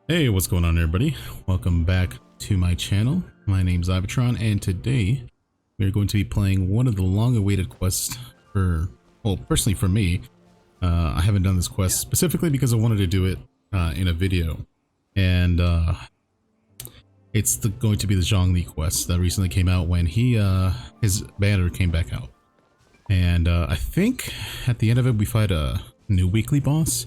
Hey, what's going on everybody? Welcome back to my channel. My name's Archon, and today we're going to be playing one of the long-awaited quests for, well, personally for me. I haven't done this quest specifically because I wanted to do it in a video. And it's going to be the Zhongli quest that recently came out when his banner came back out. And I think at the end of it we fight a new weekly boss.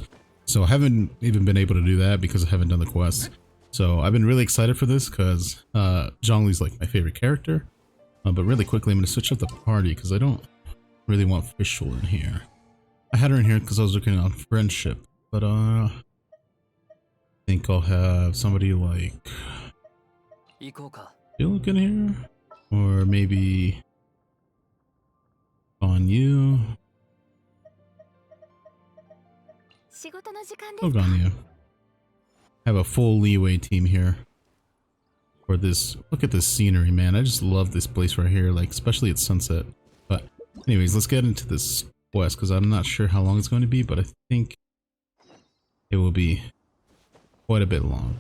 So I haven't even been able to do that because I haven't done the quest. So I've been really excited for this because Zhongli's like my favorite character. But really quickly I'm going to switch up the party because I don't really want Fischl in here. I had her in here because I was looking on friendship. But I think I'll have somebody like Ilk in here. Or maybe on you. Ganyu. Have a full leeway team here for this. Look at this scenery, man. I just love this place right here, like especially at sunset. But anyways, let's get into this quest because I'm not sure how long it's going to be, but I think it will be quite a bit long.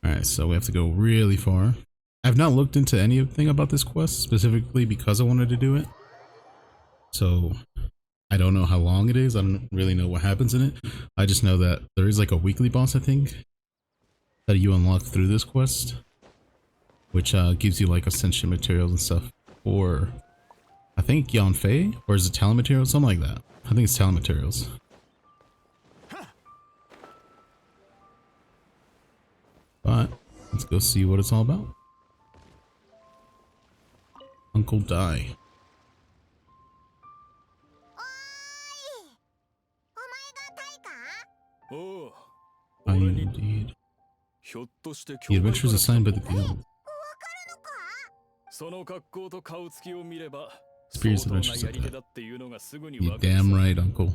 Alright, so we have to go really far. I've not looked into anything about this quest specifically because I wanted to do it. So I don't know how long it is. I don't really know what happens in it. I just know that there is like a weekly boss, I think, that you unlock through this quest, which gives you like ascension materials and stuff for, I think, Yanfei, or is it talent materials? Something like that. I think it's talent materials. But let's go see what it's all about. Uncle Dai. Indeed. The adventures assigned by the guild. Experience adventures like that. You damn right, Uncle.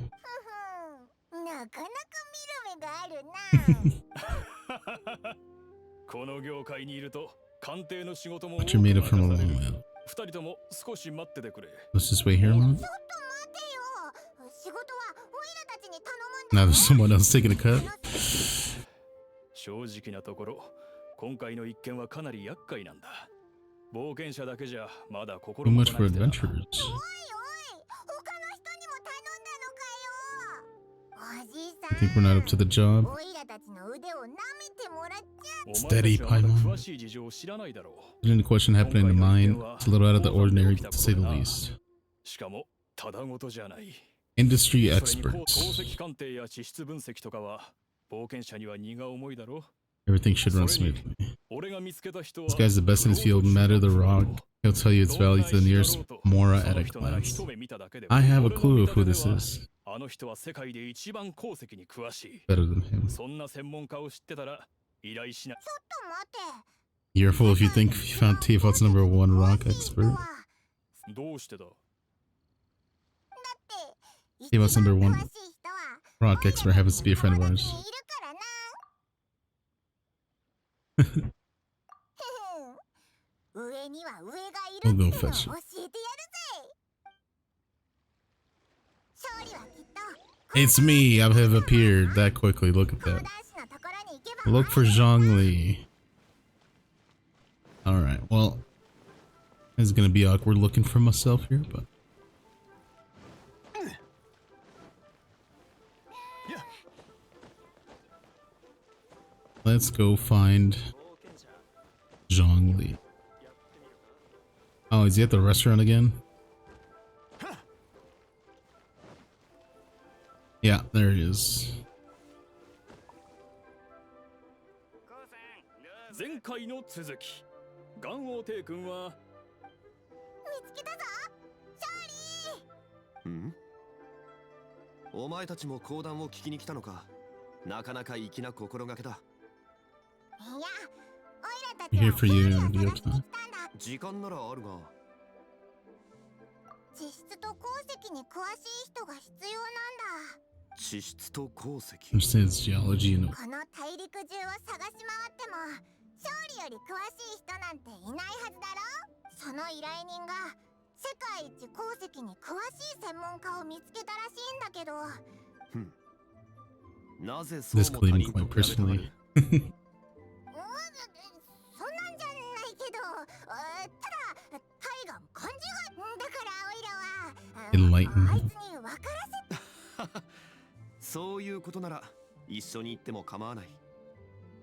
But you're made it from a long way. Let's just wait here a moment. Now there's someone else taking a cut. Too much for adventures. I think we're not up to the job. Steady, Paimon. Getting the question happening in mind. It's a little out of the ordinary, to say the least. Industry experts. Everything should run smoothly. This guy's the best in his field, no matter the rock. He'll tell you its value to the nearest Mora at a glance. I have a clue of who this is. Better than him. You're a fool if you think you found Tiafat's #1 rock expert. Tiafat's #1 rock expert happens to be a friend of ours. We'll go fetch it. It's me! I have appeared that quickly. Look at that. Look for Zhongli. Alright, well, it's gonna be awkward looking for myself here, but let's go find Zhongli. Oh, is he at the restaurant again? Yeah, there it is. I'm here for you, Ryota. Understands geology and this claim quite personally. Enlightened. そういうことなら一緒に行っても構わない。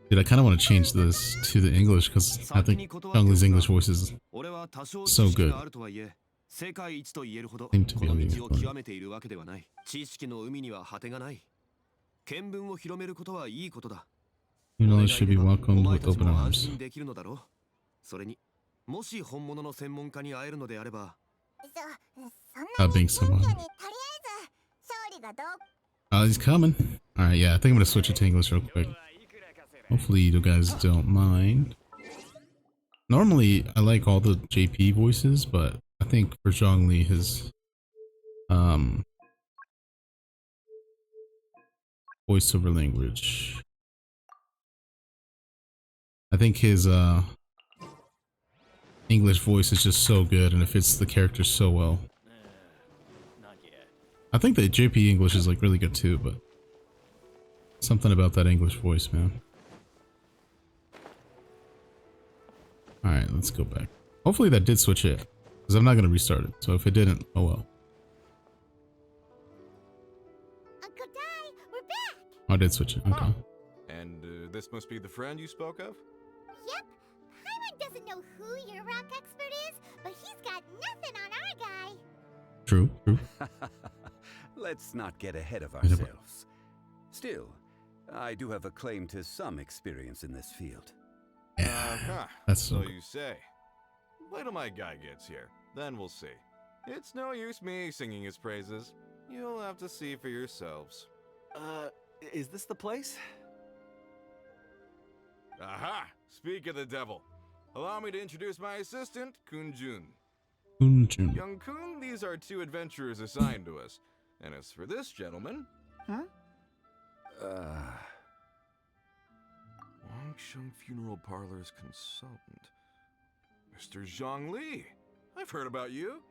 Dude, I kind of want to change this to the English because I think Zhongli's English voice is 俺は多少 so 知識 good. があるとはいえ、世界一と言えるほど Seem to この be 道を極めているわけではない。知識の海には果てがない。見聞を広めることはいいことだ。 You know, it should be お welcomed 前 with たち open も安 arms. 心できるのだろう。それに、もし本物の専門家に会えるのであれば、 Not being someone. Oh, he's coming. Alright, yeah, I think I'm gonna switch it to English real quick. Hopefully you guys don't mind. Normally, I like all the JP voices, but I think for Zhongli, his voiceover language, I think his English voice is just so good and it fits the character so well. I think the JP English is like really good too, but something about that English voice, man. Alright, let's go back. Hopefully that did switch it, because I'm not going to restart it. So if it didn't, oh well. Uncle Dai, we're back! Oh, I did switch it. Okay. And this must be the friend you spoke of? Yep. Hyman doesn't know who your rock expert is, but he's got nothing on our guy. True, true. Let's not get ahead of ourselves. Still, I do have a claim to some experience in this field. Yeah, that's so so you say. Wait till my guy gets here, then we'll see. It's no use me singing his praises. You'll have to see for yourselves. is this the place? Aha! Speak of the devil. Allow me to introduce my assistant, Kunjun. Kunjun. Young Kun, these are two adventurers assigned to us. And as for this gentleman... Huh? Longsheng Funeral Parlor's consultant. Mr. Zhongli. I've heard about you.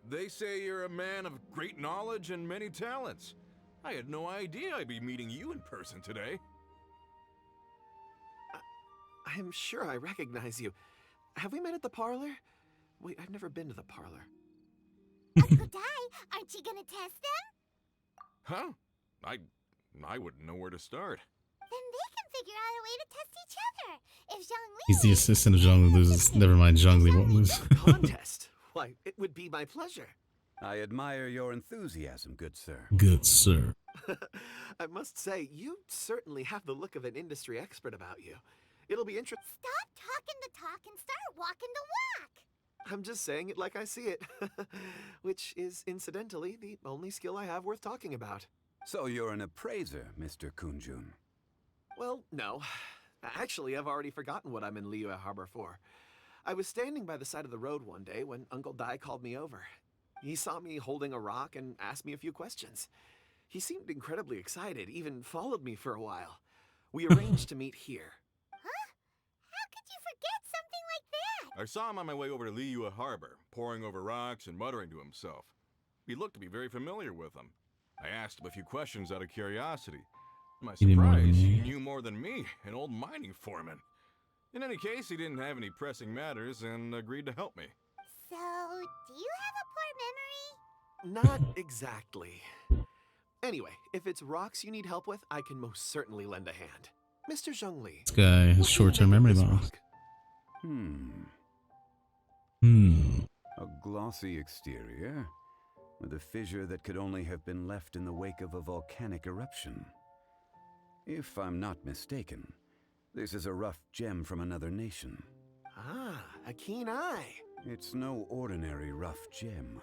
They say you're a man of great knowledge and many talents. I had no idea I'd be meeting you in person today. I'm sure I recognize you. Have we met at the parlor? Wait, I've never been to the parlor. Uncle Dai, aren't you gonna test them? Huh? I wouldn't know where to start. Then they can figure out a way to test each other. If Zhongli He's the assistant of Zhongli loses. Never mind, Zhongli won't lose. Contest? Why, it would be my pleasure. I admire your enthusiasm, good sir. Good sir. I must say, you certainly have the look of an industry expert about you. It'll be interesting. stop talking the talk and start walking the walk. I'm just saying it like I see it. Which is, incidentally, the only skill I have worth talking about. So you're an appraiser, Mr. Kunjun. Well, no. Actually, I've already forgotten what I'm in Liyue Harbor for. I was standing by the side of the road one day when Uncle Dai called me over. He saw me holding a rock and asked me a few questions. He seemed incredibly excited, even followed me for a while. We arranged to meet here. Huh? How could you forget something like that? I saw him on my way over to Liyue Harbor, poring over rocks and muttering to himself. He looked to be very familiar with them. I asked him a few questions out of curiosity. To my He didn't know surprise, he me. knew more than me, an old mining foreman. In any case, he didn't have any pressing matters and agreed to help me. So, do you have a poor memory? Not exactly. Anyway, if it's rocks you need help with, I can most certainly lend a hand. Mr. Zhongli. This guy has what do you short-term make of memory this loss. rock? A glossy exterior, with a fissure that could only have been left in the wake of a volcanic eruption. If I'm not mistaken, this is a rough gem from another nation. Ah, a keen eye. It's no ordinary rough gem.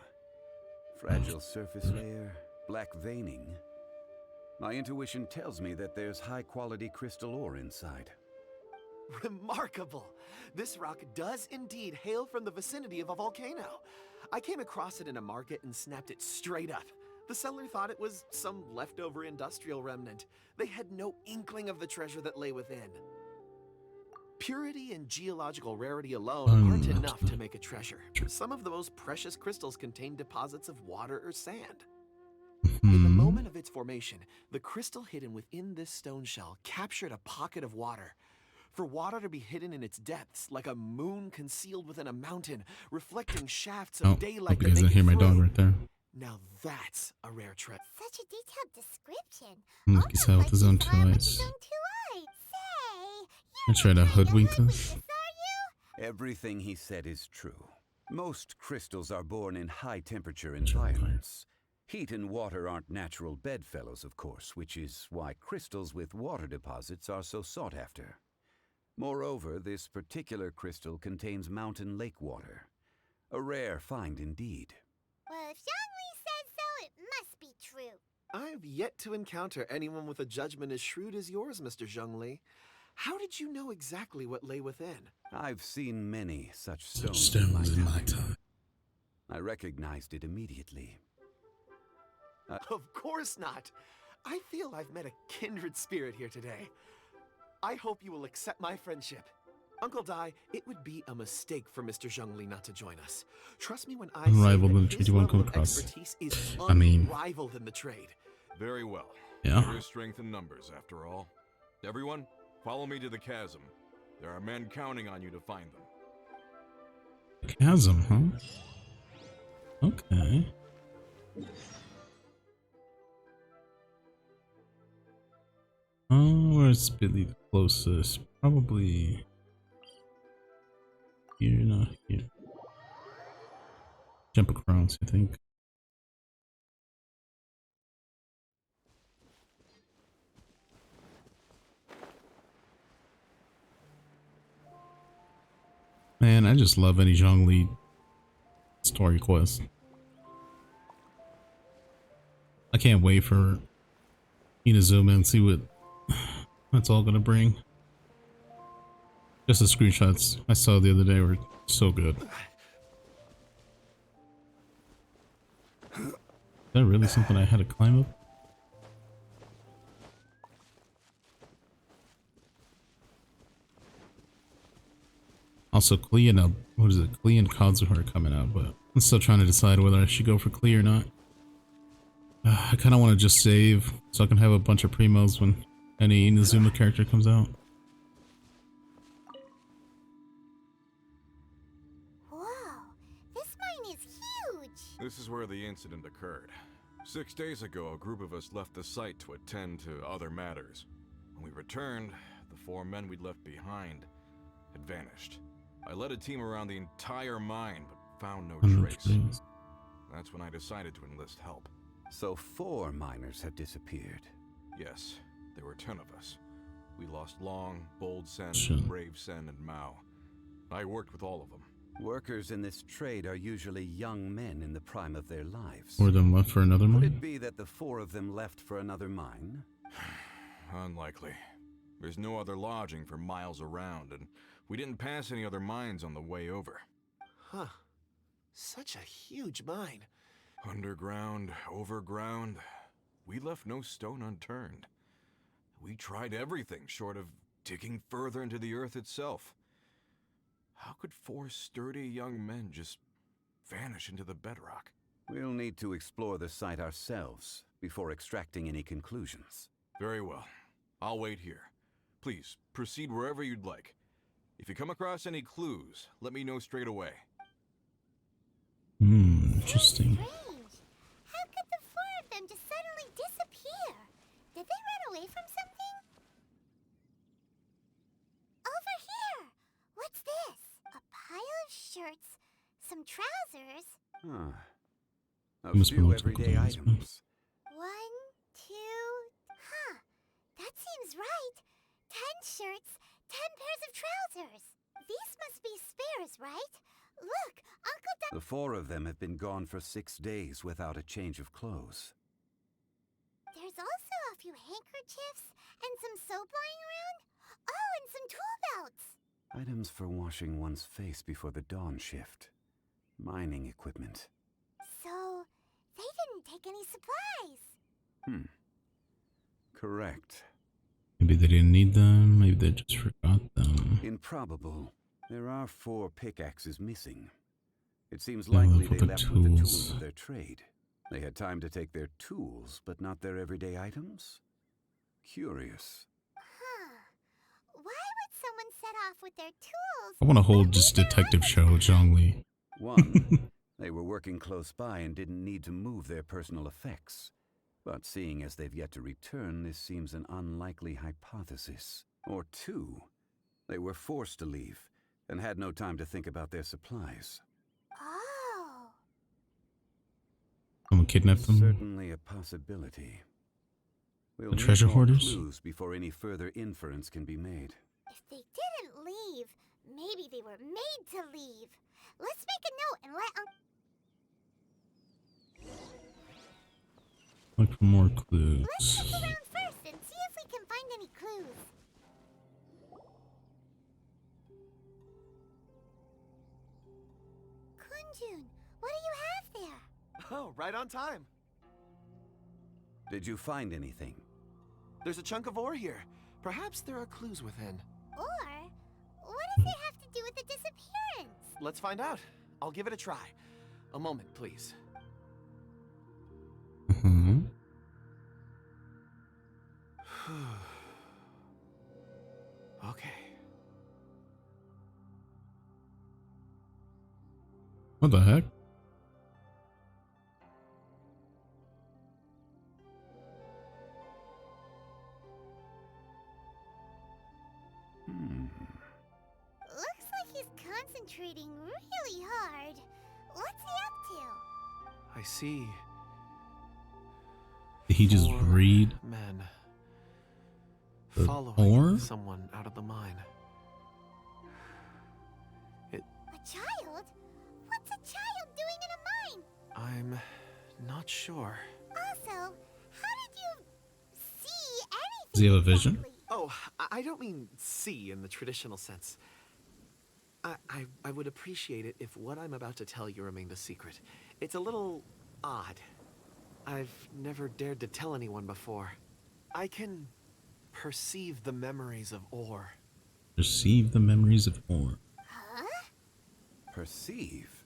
Fragile surface layer, black veining. My intuition tells me that there's high-quality crystal ore inside. Remarkable! This rock does indeed hail from the vicinity of a volcano. I came across it in a market and snapped it straight up. The seller thought it was some leftover industrial remnant. They had no inkling of the treasure that lay within. Purity and geological rarity alone aren't enough to make a treasure. Some of the most precious crystals contain deposits of water or sand. In the moment of its formation, the crystal hidden within this stone shell captured a pocket of water. For water to be hidden in its depths, like a moon concealed within a mountain, reflecting shafts of Oh, daylight hope you that guys make didn't hear it my dog through. right there. Now that's a rare treasure. Such a detailed description. Look, he's out with his own two eyes. I try to hoodwink us. Everything he said is true. Most crystals are born in high-temperature environments. Heat and water aren't natural bedfellows, of course, which is why crystals with water deposits are so sought after. Moreover, this particular crystal contains mountain lake water. A rare find indeed. Well, if Zhongli says so, it must be true. I've yet to encounter anyone with a judgment as shrewd as yours, Mr. Zhongli. How did you know exactly what lay within? I've seen many such Such stones stones in my time. I recognized it immediately. Of course not. I feel I've met a kindred spirit here today. I hope you will accept my friendship. Uncle Dai, it would be a mistake for Mr. Zhongli not to join us. Trust me when I say Unrivaled in the that trade his you won't level come of across. expertise is I mean- unrivaled in the trade. Very well. Yeah. There is strength in numbers, after all. Everyone, follow me to the chasm. There are men counting on you to find them. Chasm, huh? Okay. Where's Billy the closest? Probably here, not here. Jump across, I think. Man, I just love any Zhongli story quest. I can't wait for you to zoom in and see what that's all gonna bring. Just the screenshots I saw the other day were so good. Is that really something I had to climb up? Also, Klee and what is it? Klee and Kazuha are coming out, but I'm still trying to decide whether I should go for Klee or not. I kind of want to just save so I can have a bunch of primos when any Inazuma character comes out. Whoa, this mine is huge. This is where the incident occurred. 6 days ago, a group of us left the site to attend to other matters. When we returned, the 4 men we'd left behind had vanished. I led a team around the entire mine, but found no trace. That's when I decided to enlist help. So 4 miners had disappeared. Yes, there were 10 of us. We lost Long, Bold Sen, Sure. Brave Sen, and Mao. I worked with all of them. Workers in this trade are usually young men in the prime of their lives. Or them left for another Could mine? it be that the 4 of them left for another mine? Unlikely. There's no other lodging for miles around, and we didn't pass any other mines on the way over. Huh. Such a huge mine. Underground, overground, we left no stone unturned. We tried everything short of digging further into the earth itself. How could 4 sturdy young men just vanish into the bedrock? We'll need to explore the site ourselves before extracting any conclusions. Very well. I'll wait here. Please, proceed wherever you'd like. If you come across any clues, let me know straight away. Interesting. Strange. How could the 4 of them just suddenly disappear? Did they run away from something? Over here! What's this? A pile of shirts, some trousers. Huh. A Must be few multiple everyday things, huh? items. 1, 2... Huh. That seems right. 10 shirts, 10 pairs of trousers. These must be spares, right? Look, Uncle Doug... The 4 of them have been gone for 6 days without a change of clothes. There's also a few handkerchiefs and some soap lying around. Oh, and some tool belts. Items for washing one's face before the dawn shift. Mining equipment. So, they didn't take any supplies. Correct. Maybe they didn't need them, maybe they just forgot them. Improbable. There are 4 pickaxes missing. It seems Yeah, likely for they the left with the tools tools. of their trade. They had time to take their tools, but not their everyday items? Curious. Huh. Why would someone set off with their tools? I want a whole but just leave their detective items show with Zhongli. One, they were working close by and didn't need to move their personal effects. But seeing as they've yet to return, this seems an unlikely hypothesis. Or two, they were forced to leave and had no time to think about their supplies. Oh. Someone kidnapped them. Certainly a possibility. We'll The need treasure more hoarders? clues before any further inference can be made. If they didn't leave, maybe they were made to leave. Let's make a note and let Look for more clues. Let's look around first and see if we can find any clues. Kunjun, what do you have there? Oh, right on time. Did you find anything? There's a chunk of ore here. Perhaps there are clues within. Or, what does it have to do with the disappearance? Let's find out. I'll give it a try. A moment, please. Mhm. Okay. What the heck? Looks like he's concentrating really hard. What's he up to? I see. Did he just 4 read? men The following ore? someone out of the mine. A child? What's a child doing in a mine? I'm not sure. Also, how did you see anything? Does he have a vision? exactly? Oh, I don't mean see in the traditional sense. I would appreciate it if what I'm about to tell you remained a secret. It's a little odd. I've never dared to tell anyone before. I can perceive the memories of ore. Perceive the memories of ore. Huh? Perceive?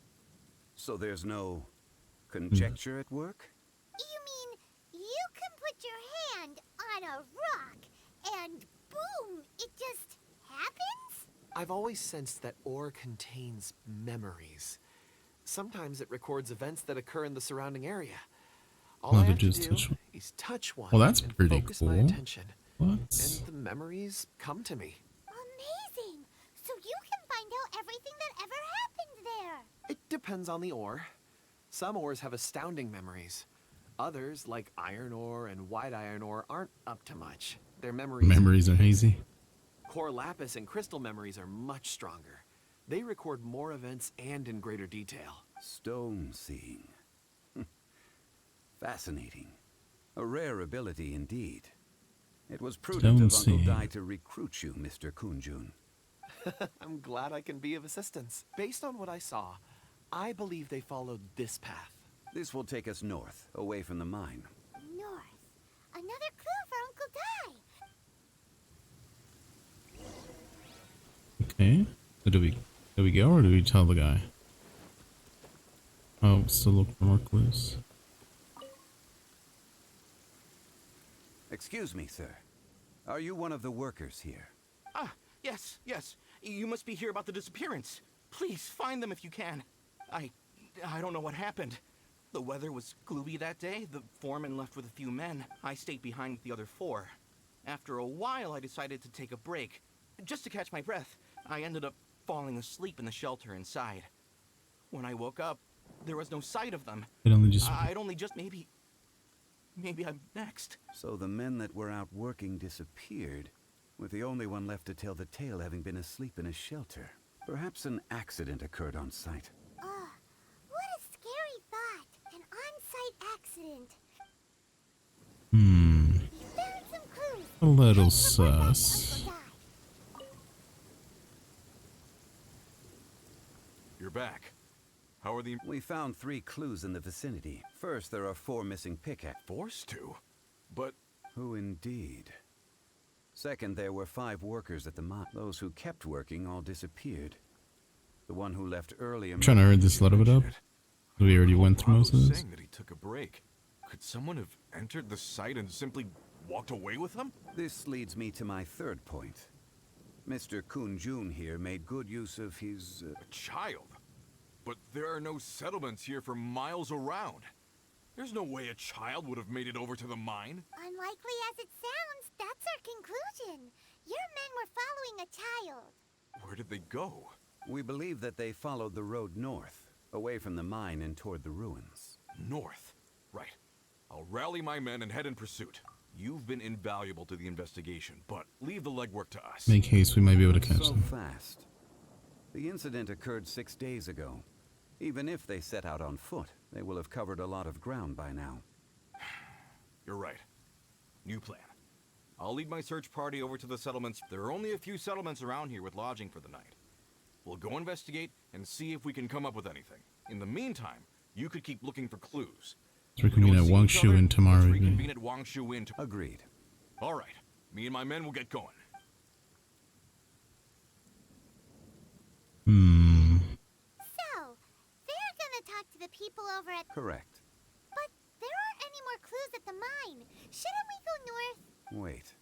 So there's no conjecture at work? You mean you can put your hand on a rock and boom, it just happens? I've always sensed that ore contains memories. Sometimes it records events that occur in the surrounding area. All Well, I to have to just do touch one. is touch one Well, that's and pretty focus my cool. attention, What? and the memories come to me. Amazing! So you can find out everything that ever happened there. It depends on the ore. Some ores have astounding memories. Others, like iron ore and white iron ore, aren't up to much. Their Memories are hazy. core lapis and crystal memories are much stronger. They record more events and in greater detail. Stone seeing. Fascinating. A rare ability indeed. It was prudent Stone of Uncle seeing. Dai to recruit you, Mr. Kunjun. I'm glad I can be of assistance. Based on what I saw, I believe they followed this path. This will take us north, away from the mine. North. Another clue for Uncle Dai. Okay. So do we go or do we tell the guy? Oh, still look for more clues. Excuse me, sir. Are you one of the workers here? Ah, yes, yes. You must be here about the disappearance. Please find them if you can. I don't know what happened. The weather was gloomy that day. The foreman left with a few men. I stayed behind with the other 4. After a while, I decided to take a break. Just to catch my breath, I ended up falling asleep in the shelter inside. When I woke up, there was no sight of them. It only just I'd only just maybe I'm next. So the men that were out working disappeared, with the only one left to tell the tale having been asleep in a shelter. Perhaps an accident occurred on site. What a scary thought. An on-site accident. You found some clues. a little Let's report back to sus. Uncle Dai. You're back. How are the... We found 3 clues in the vicinity. First, there are 4 missing pickaxe. Forced to? But... Who indeed? Second, there were 5 workers at the mine. Those who kept working all disappeared. The one who left early... I'm trying to hurry this little bit up. We already went through most of was this. saying that he took a break. Could someone have entered the site and simply walked away with him? This leads me to my third point. Mr. Kun-jun here made good use of his... A child? But there are no settlements here for miles around. There's no way a child would have made it over to the mine. Unlikely as it sounds, that's our conclusion. Your men were following a child. Where did they go? We believe that they followed the road north, away from the mine and toward the ruins. North. Right. I'll rally my men and head in pursuit. You've been invaluable to the investigation, but leave the legwork to us. Make haste, we might be able to catch So them. fast. The incident occurred 6 days ago. Even if they set out on foot, they will have covered a lot of ground by now. You're right. New plan. I'll lead my search party over to the settlements. There are only a few settlements around here with lodging for the night. We'll go investigate and see if we can come up with anything. In the meantime, you could keep looking for clues. Let's reconvene at Wangshu Inn tomorrow Let's evening. reconvene at Wangshu Inn. Agreed. All right. Me and my men will get going. So, they're gonna talk to the people over at... Correct. But there aren't any more clues at the mine. Shouldn't we go north? Wait.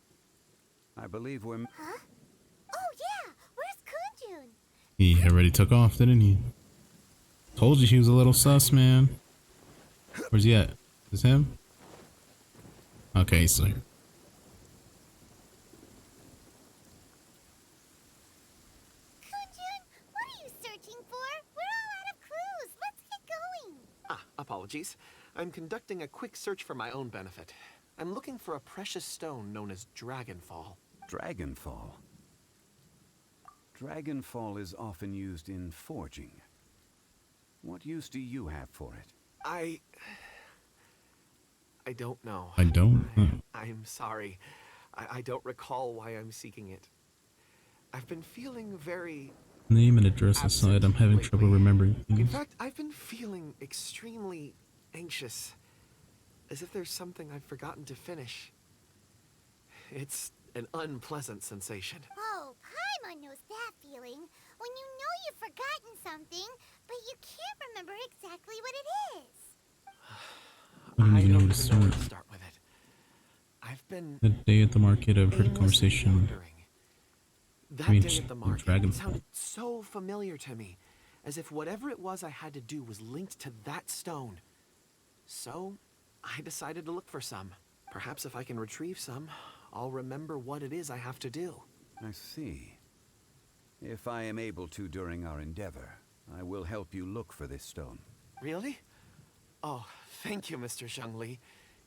I believe we're... Huh? Oh yeah! Where's Kunjun? He already took off, didn't he? Told you he was a little sus, man. Where's he at? Is him? Okay, he's still here. Kunjun, what are you searching for? We're all out of clues. Let's get going. Ah, apologies. I'm conducting a quick search for my own benefit. I'm looking for a precious stone known as Dragonfall. Dragonfall. Dragonfall is often used in forging. What use do you have for it? I don't know. I don't. I'm sorry. I don't recall why I'm seeking it. I've been feeling very... Name and address aside, I'm having trouble remembering In things. fact, I've been feeling extremely anxious. As if there's something I've forgotten to finish. It's an unpleasant sensation. Oh, Paimon knows that feeling. When you know you've forgotten something, but you can't remember exactly what it is. I don't I even know don't where to even know where start. to start with it. I've been The day at the market, I've heard a aimlessly conversation. wandering. That I mean, day at the market, Dragonfall. it sounded so familiar to me, as if whatever it was I had to do was linked to that stone. So, I decided to look for some. Perhaps if I can retrieve some, I'll remember what it is I have to do. I see. If I am able to during our endeavor, I will help you look for this stone. Really? Oh, thank you, Mr. Zhongli.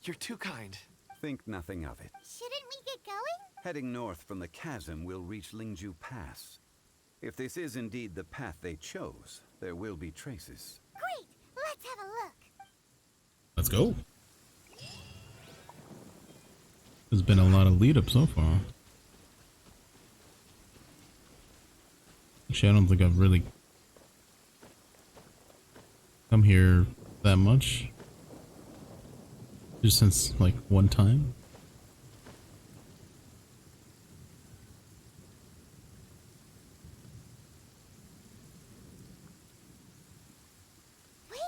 You're too kind. Think nothing of it. Shouldn't we get going? Heading north from the chasm, we'll reach Lingju Pass. If this is indeed the path they chose, there will be traces. Great! Let's have a look. Let's go. There's been a lot of lead up so far. Actually, I don't think I've really come here that much. Just since, like, one time. Wait!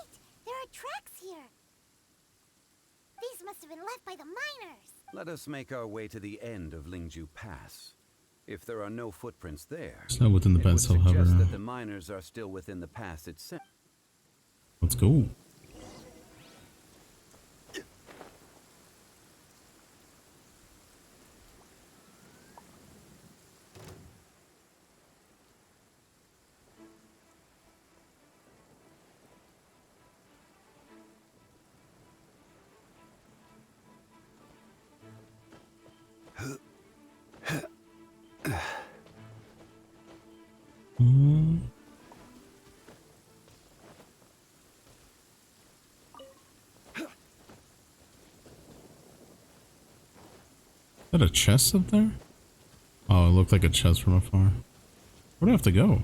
There are tracks here! These must have been left by the miners! Let us make our way to the end of Lingju Pass. If there are no footprints there, It's not within the it would pass, however. suggest that the miners are still within the pass itself. Let's go. Hmm. Is that a chest up there? Oh, it looked like a chest from afar. Where do I have to go? Do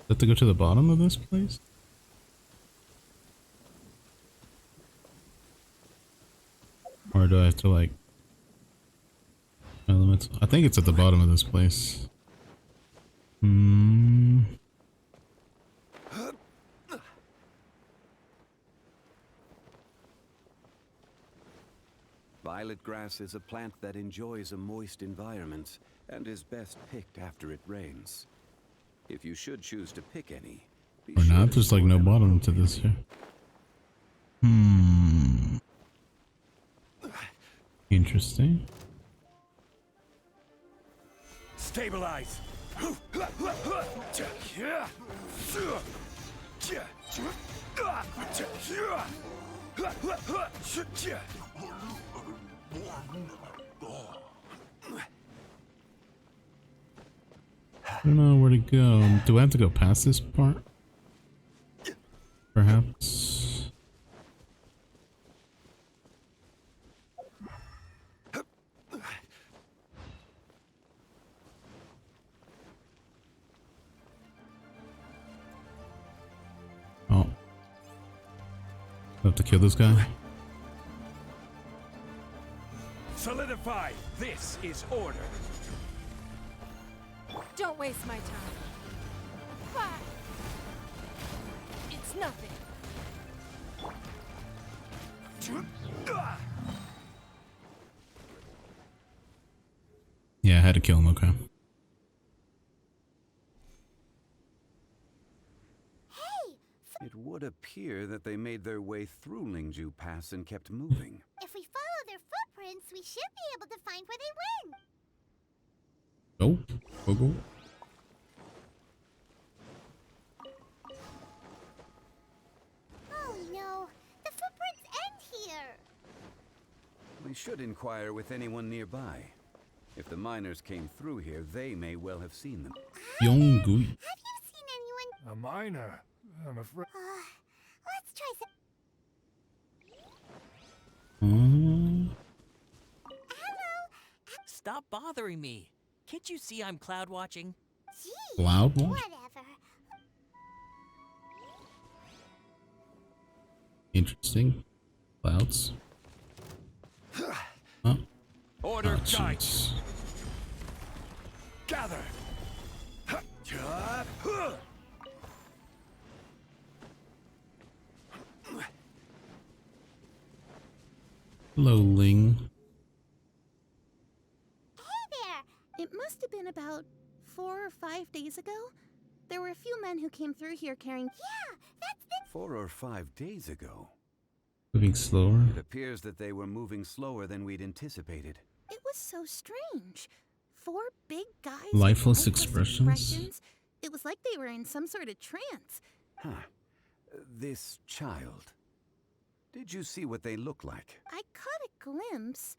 I have to go to the bottom of this place? Or do I have to, like... Elements? I think it's at the bottom of this place. Hmm. Violet grass is a plant that enjoys a moist environment and is best picked after it rains. If you should choose to pick any, be Or sure not, to there's like store no them bottom to this here. Interesting. Stabilize. I don't know where to go. Do I have to go past this part? Perhaps. Oh. I have to kill this guy? Solidify. This is order. Don't waste my time. Fire! It's nothing. Yeah, I had to kill him, okay. It would appear that they made their way through Lingju Pass and kept moving. If we follow their footprints, we should be able to find where they went. Go. Go. Oh no, the footprints end here. We should inquire with anyone nearby. If the miners came through here, they may well have seen them. Yongui. Have you seen anyone? A miner. I'm afraid. Let's try some. Hello. Stop bothering me. Can't you see I'm cloud watching? Gee, Loud one? whatever. Interesting. Clouds. Oh. Order Oh, guide. jeez. Gather. Hello, Ling. Hey there. It must have been about 4 or 5 days ago. There were a few men who came through here carrying... Yeah, that's the... 4 or 5 days ago. Moving slower. It appears that they were moving slower than we'd anticipated. It was so strange. 4 big guys with Lifeless expressions. It was like they were in some sort of trance. Huh. This child. Did you see what they look like? I caught a glimpse.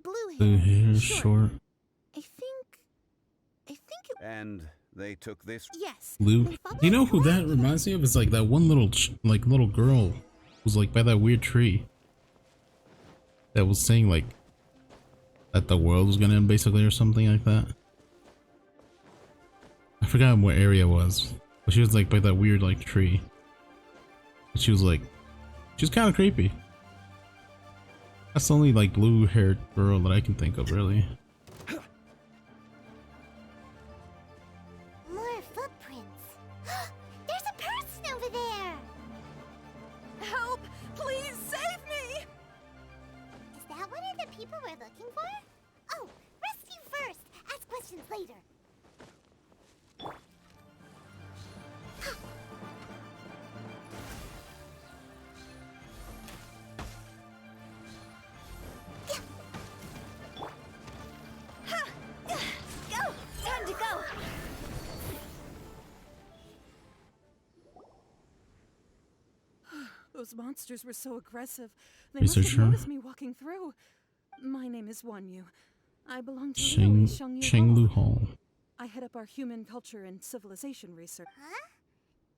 Blue hair. Blue hair, short. I think it... And they took this. Yes. Blue. they followed You know who that right. reminds me of? It's like that one little, little girl who's like by that weird tree. That was saying like that the world was gonna end basically or something like that. I forgot what area it was, but she was like by that weird like tree. And she was like, she's kind of creepy. That's the only like blue haired girl that I can think of really. More footprints. There's a person over there. Help! Please save me! Is that one of the people we're looking for? Oh, rescue first. Ask questions later. Go! Time to go! Those monsters were so aggressive. They must have Researcher. noticed me walking through. My name is Wanyu. I belong to Shenglu Hall. I head up our human culture and civilization research. Huh?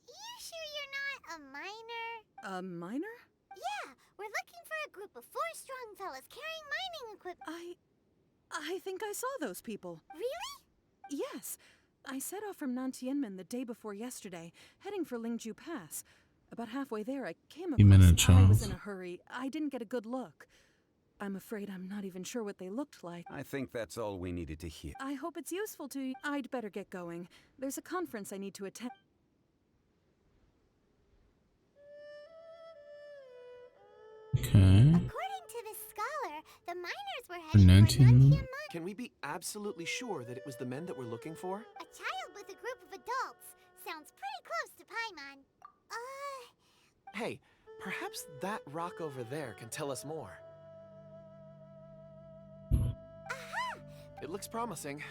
You sure you're not a miner? A miner? Yeah, we're looking for a group of 4 strong fellas carrying mining equipment. I think I saw those people. Really? Yes. I set off from Nantianmen the day before yesterday, heading for Lingju Pass. About halfway there, I came You meant a across... I was child. in a hurry. I didn't get a good look. I'm afraid I'm not even sure what they looked like. I think that's all we needed to hear. I hope it's useful to you. I'd better get going. There's a conference I need to attend. Okay. According to the scholar, the miners were For heading for 19? Nantian Mine. Can we be absolutely sure that it was the men that we're looking for? A child with a group of adults. Sounds pretty close to Paimon. Hey, perhaps that rock over there can tell us more. Aha! It looks promising.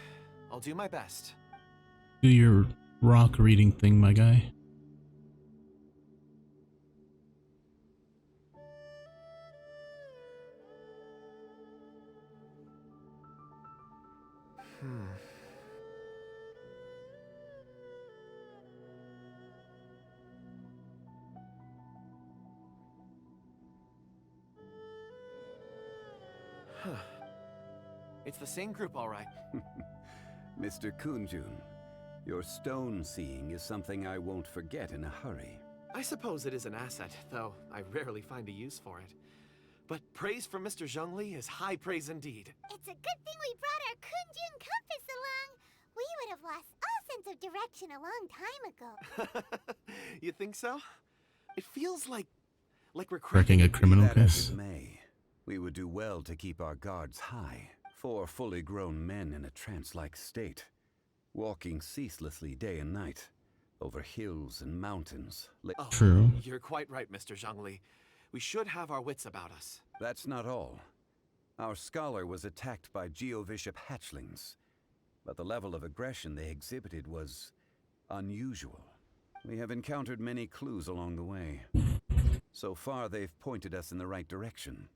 I'll do my best. Do your rock reading thing, my guy. It's the same group, all right. Mr. Kunjun, your stone seeing is something I won't forget in a hurry. I suppose it is an asset, though I rarely find a use for it. But praise from Mr. Zhongli is high praise indeed. It's a good thing we brought our Kunjun compass along. We would have lost all sense of direction a long time ago. You think so? It feels like we're Cracking a criminal Be that as case. it may, we would do well to keep our guards high. 4 fully grown men in a trance-like state, walking ceaselessly day and night, over hills and mountains. Oh, True. You're quite right, Mr. Zhongli. We should have our wits about us. That's not all. Our scholar was attacked by Geovishap hatchlings, but the level of aggression they exhibited was unusual. We have encountered many clues along the way. So far, they've pointed us in the right direction.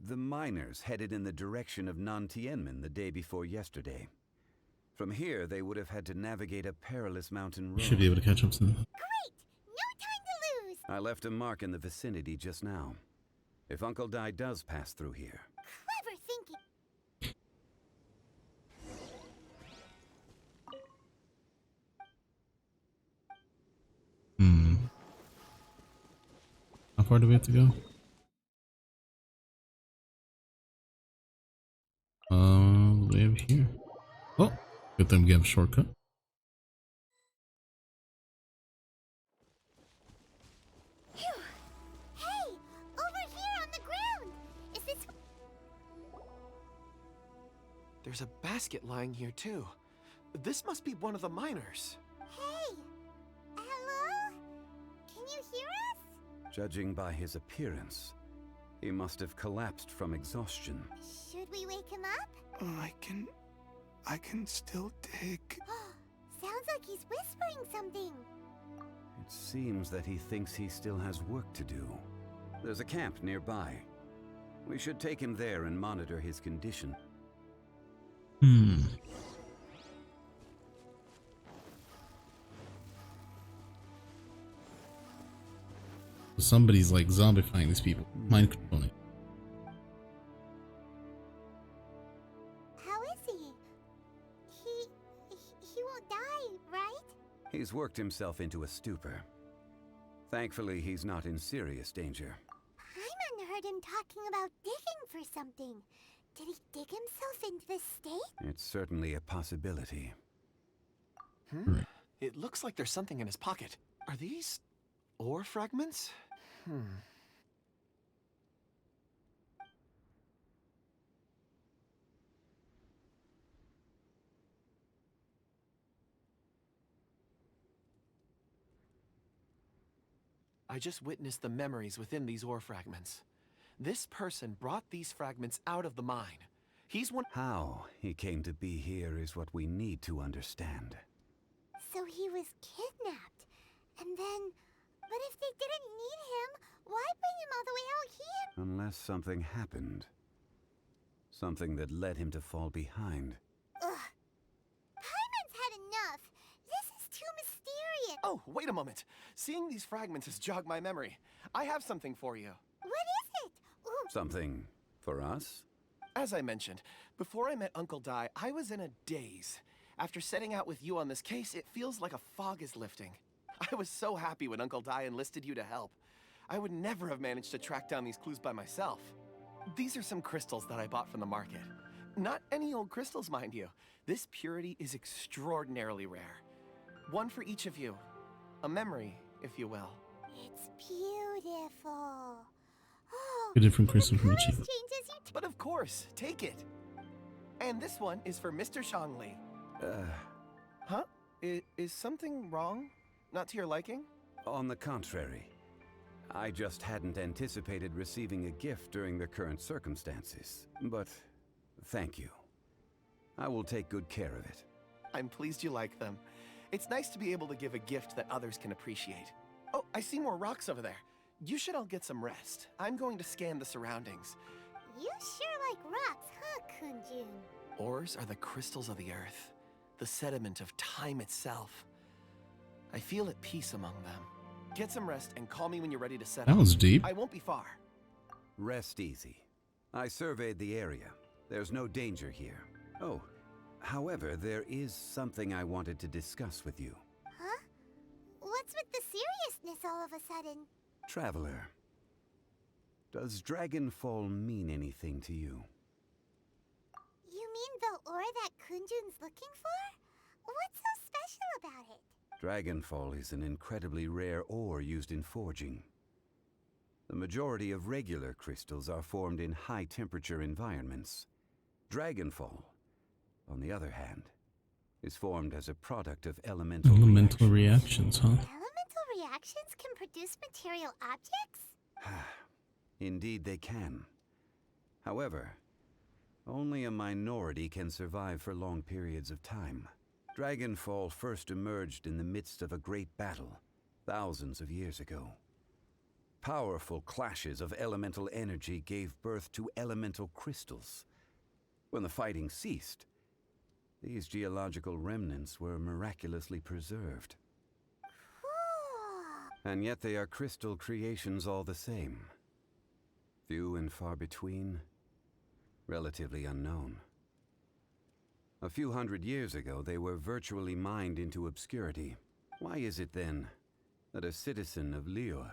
The miners headed in the direction of Nantianmen the day before yesterday. From here, they would have had to navigate a perilous mountain road. Should be able to catch up soon. Great! No time to lose! I left a mark in the vicinity just now. If Uncle Dai does pass through here, Clever thinking. How far do we have to go? Way over here. Oh, good thing we have a shortcut. Phew. Hey! Over here on the ground! Is this... There's a basket lying here, too. This must be one of the miners. Hey! Hello? Can you hear us? judging by his appearance, he must have collapsed from exhaustion. Should we wake him up? I can still dig. Sounds like he's whispering something. It seems that he thinks he still has work to do. There's a camp nearby. We should take him there and monitor his condition. Somebody's like zombifying these people. Mind controlling. How is he? He won't die, right? He's worked himself into a stupor. Thankfully, he's not in serious danger. Paimon heard him talking about digging for something. Did he dig himself into this state? It's certainly a possibility. It looks like there's something in his pocket. Are these ore fragments? I just witnessed the memories within these ore fragments. This person brought these fragments out of the mine. He's one— How he came to be here is what we need to understand. So he was kidnapped. And then... But if they didn't need him, why bring him all the way out here? Unless something happened. Something that led him to fall behind. Ugh. Paimon's had enough. This is too mysterious. Oh, wait a moment. Seeing these fragments has jogged my memory. I have something for you. What is it? Ooh. Something for us? As I mentioned, before I met Uncle Dai, I was in a daze. After setting out with you on this case, it feels like a fog is lifting. I was so happy when Uncle Dai enlisted you to help. I would never have managed to track down these clues by myself. These are some crystals that I bought from the market. Not any old crystals, mind you. This purity is extraordinarily rare. One for each of you. A memory, if you will. It's beautiful. Oh, A different crystal from each. Changes you But of course, take it. And this one is for Mr. Zhongli. Huh? Is something wrong? Not to your liking? On the contrary, I just hadn't anticipated receiving a gift during the current circumstances. But thank you. I will take good care of it. I'm pleased you like them. It's nice to be able to give a gift that others can appreciate. Oh, I see more rocks over there. You should all get some rest. I'm going to scan the surroundings. You sure like rocks, huh, Kunjun? Ores are the crystals of the earth, the sediment of time itself. I feel at peace among them. Get some rest and call me when you're ready to set That off. was deep. I won't be far. Rest easy. I surveyed the area. There's no danger here. Oh, however, there is something I wanted to discuss with you. Huh? What's with the seriousness all of a sudden? Traveler, does Dragonfall mean anything to you? You mean the ore that Kunjun's looking for? What's so special about it? Dragonfall is an incredibly rare ore used in forging. The majority of regular crystals are formed in high-temperature environments. Dragonfall, on the other hand, is formed as a product of elemental reactions, huh? Elemental reactions can produce material objects? Indeed they can. However, only a minority can survive for long periods of time. Dragonfall first emerged in the midst of a great battle, thousands of years ago. Powerful clashes of elemental energy gave birth to elemental crystals. When the fighting ceased, these geological remnants were miraculously preserved. And yet they are crystal creations all the same. Few and far between, relatively unknown. A few hundred years ago, they were virtually mined into obscurity. Why is it then that a citizen of Liyue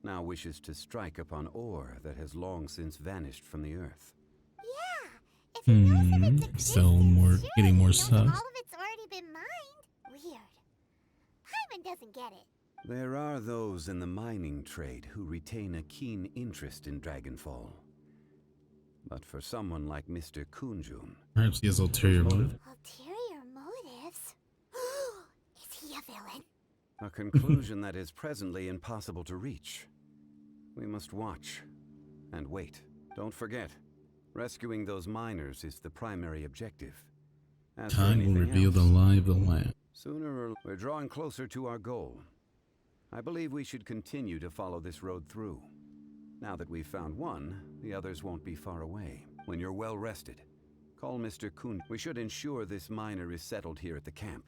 now wishes to strike upon ore that has long since vanished from the earth? Yeah, if he knows of its existence, So more, getting more he knows all sus. of it's already been mined. Weird. Paimon doesn't get it. There are those in the mining trade who retain a keen interest in Dragonfall. But for someone like Mr. Kunjun... Perhaps he has ulterior motive. Ulterior motives? Is he a villain? A conclusion that is presently impossible to reach. We must watch and wait. Don't forget, rescuing those miners is the primary objective. As for Time will anything reveal the else, lie of the land. sooner or we're drawing closer to our goal. I believe we should continue to follow this road through. Now that we've found one, the others won't be far away. When you're well rested, call Mr. Kun. We should ensure this miner is settled here at the camp.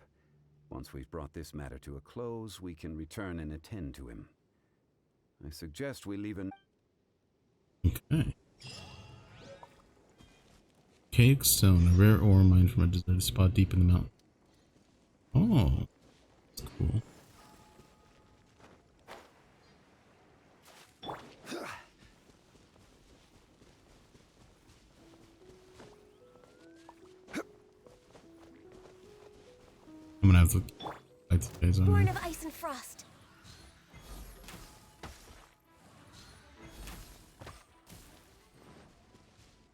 Once we've brought this matter to a close, we can return and attend to him. I suggest we leave an... Okay. Cake stone, a rare ore mined from a deserted spot deep in the mountain. Oh, that's cool. I'm gonna have to fight the guys on Born here. of ice and frost.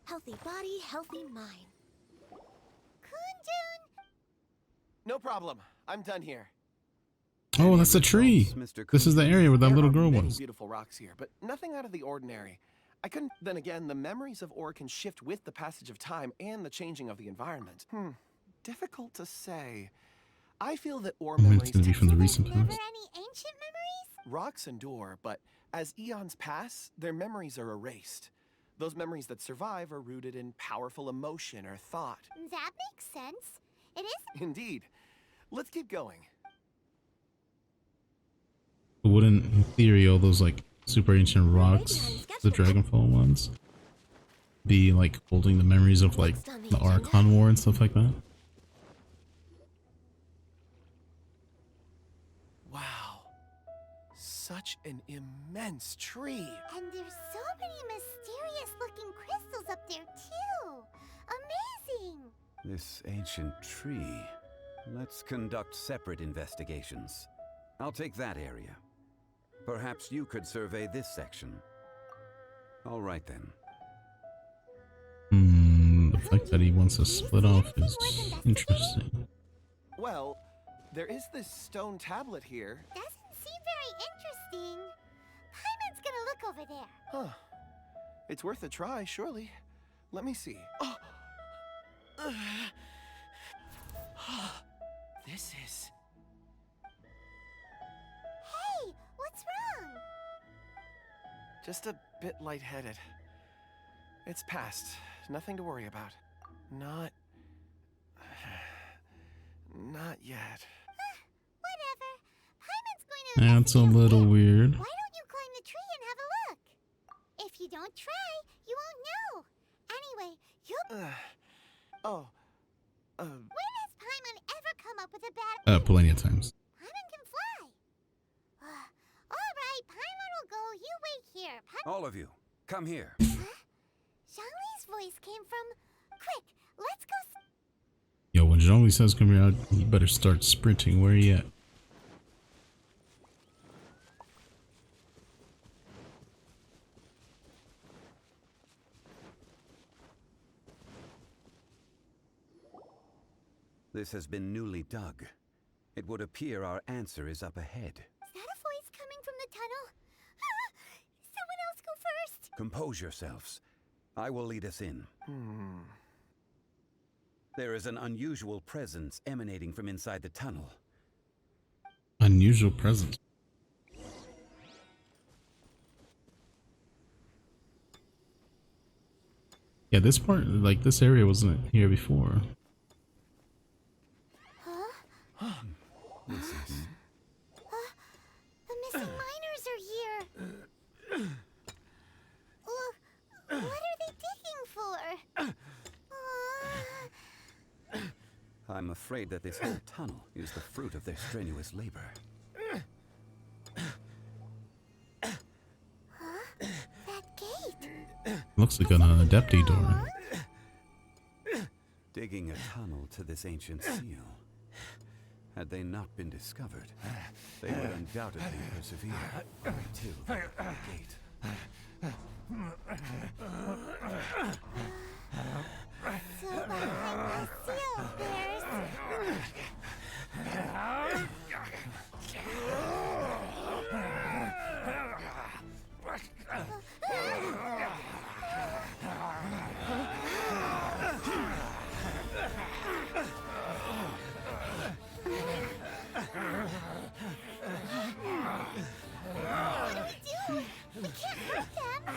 Healthy body, healthy mind. Kunjun! No problem. I'm done here. Oh, that's a tree. Mr. This is the area where that There little are girl many was. beautiful rocks here, but nothing out of the ordinary. I couldn't. Then again, the memories of ore can shift with the passage of time and the changing of the environment. Difficult to say. I feel that ore I mean, memories it's gonna be from the recent Never past. any ancient memories? rocks endure, but as eons pass, their memories are erased. Those memories that survive are rooted in powerful emotion or thought. That makes sense. It is. Indeed. Let's keep going. But wouldn't, in theory, all those like super ancient rocks, the Dragonfall ones, be like holding the memories of like the Archon War and stuff like that? Wow. Such an immense tree. And there's so many mysterious looking crystals up there too. Amazing. This ancient tree. Let's conduct separate investigations. I'll take that area. Perhaps you could survey this section. All right then. The fact that he wants to split off is interesting. Well, there is this stone tablet here. Doesn't seem very interesting. Paimon's gonna look over there. Huh. It's worth a try, surely. Let me see. Oh! This is... Hey, what's wrong? just a bit lightheaded. It's past. Nothing to worry about. Not yet. Whatever. Paimon's going to... That's a little weird. Why don't you climb the tree and have a look? If you don't try, you won't know. Anyway, you'll... When has Paimon ever come up with a bad... Plenty of times. Paimon can fly. All right, Paimon will go. You wait here. All of you, come here. Zhongli's voice came from... Quick, let's go... Yo, when Zhongli says come here, you better start sprinting. Where are you at? This has been newly dug. It would appear our answer is up ahead. Is that a voice coming from the tunnel? Someone else go first! Compose yourselves. I will lead us in. There is an unusual presence emanating from inside the tunnel. Unusual presence. Yeah, this part, like this area wasn't here before. This is... The missing miners are here. What are they digging for? I'm afraid that this whole tunnel is the fruit of their strenuous labor. That gate. Looks like an adepti door. Digging a tunnel to this ancient seal. Had they not been discovered, they would undoubtedly persevere until the gate. So behind the seal, there's... What do we do? We can't hurt them.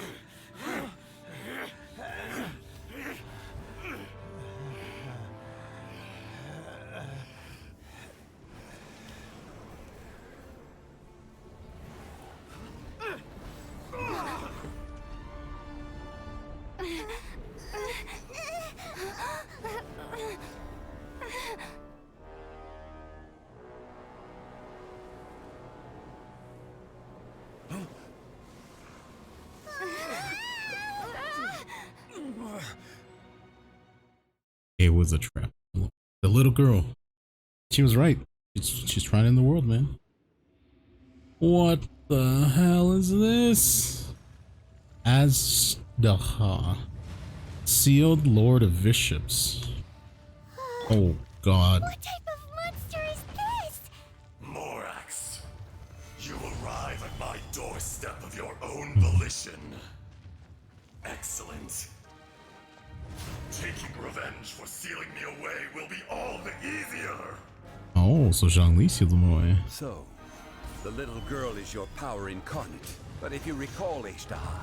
It was a trap. The little girl. She was right. She's trying in the world, man. What the hell is this? Azdaha. Sealed Lord of Bishops. Oh god. What type of monster is this? Morax, you arrive at my doorstep of your own volition. Excellent. Taking revenge for sealing me away will be all the easier. Oh, so Zhongli sealed him away. So, the little girl is your power incarnate. But if you recall, Azdaha,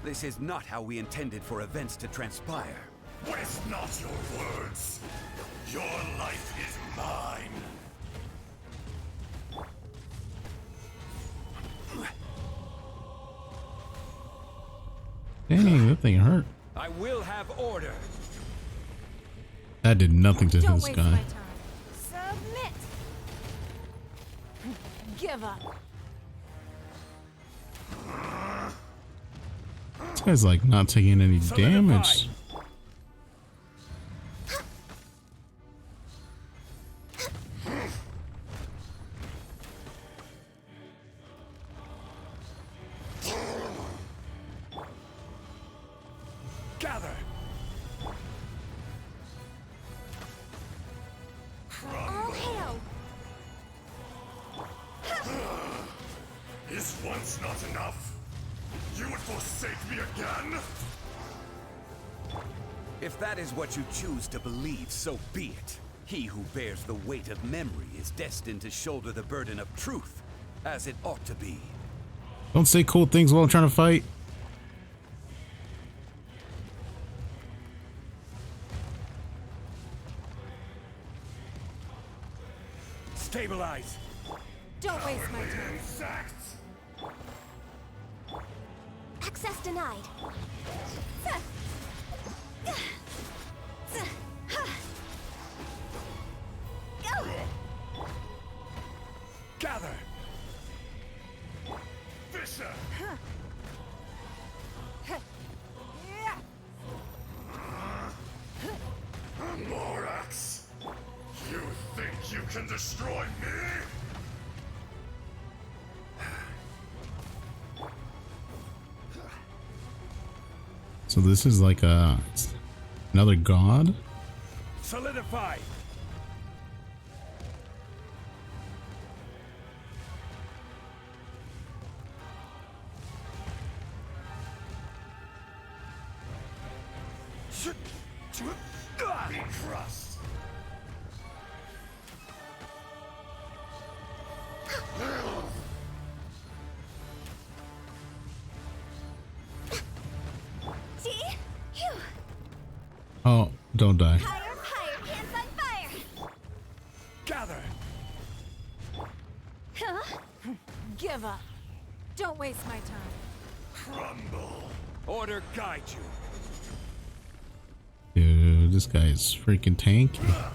this is not how we intended for events to transpire. Waste not your words. Your life is mine. Dang, that thing hurt. I will have order. That did nothing to Don't this waste guy. my time. Submit. Give up. This guy's like not taking any damage. not enough? You would forsake me again? If that is what you choose to believe, so be it. He who bears the weight of memory is destined to shoulder the burden of truth, as it ought to be. Don't say cool things while I'm trying to fight. Stabilize. Don't waste my time. Insects! Access denied. Go! Gather. Fisher! Morax! You think you can destroy me? So this is like another god? Solidify. Be crushed. See? Phew. Oh, don't die. Higher, pants on fire. Gather. Huh? Give up. Don't waste my time. Crumble. Order guide you. Dude, this guy is freaking tanky. I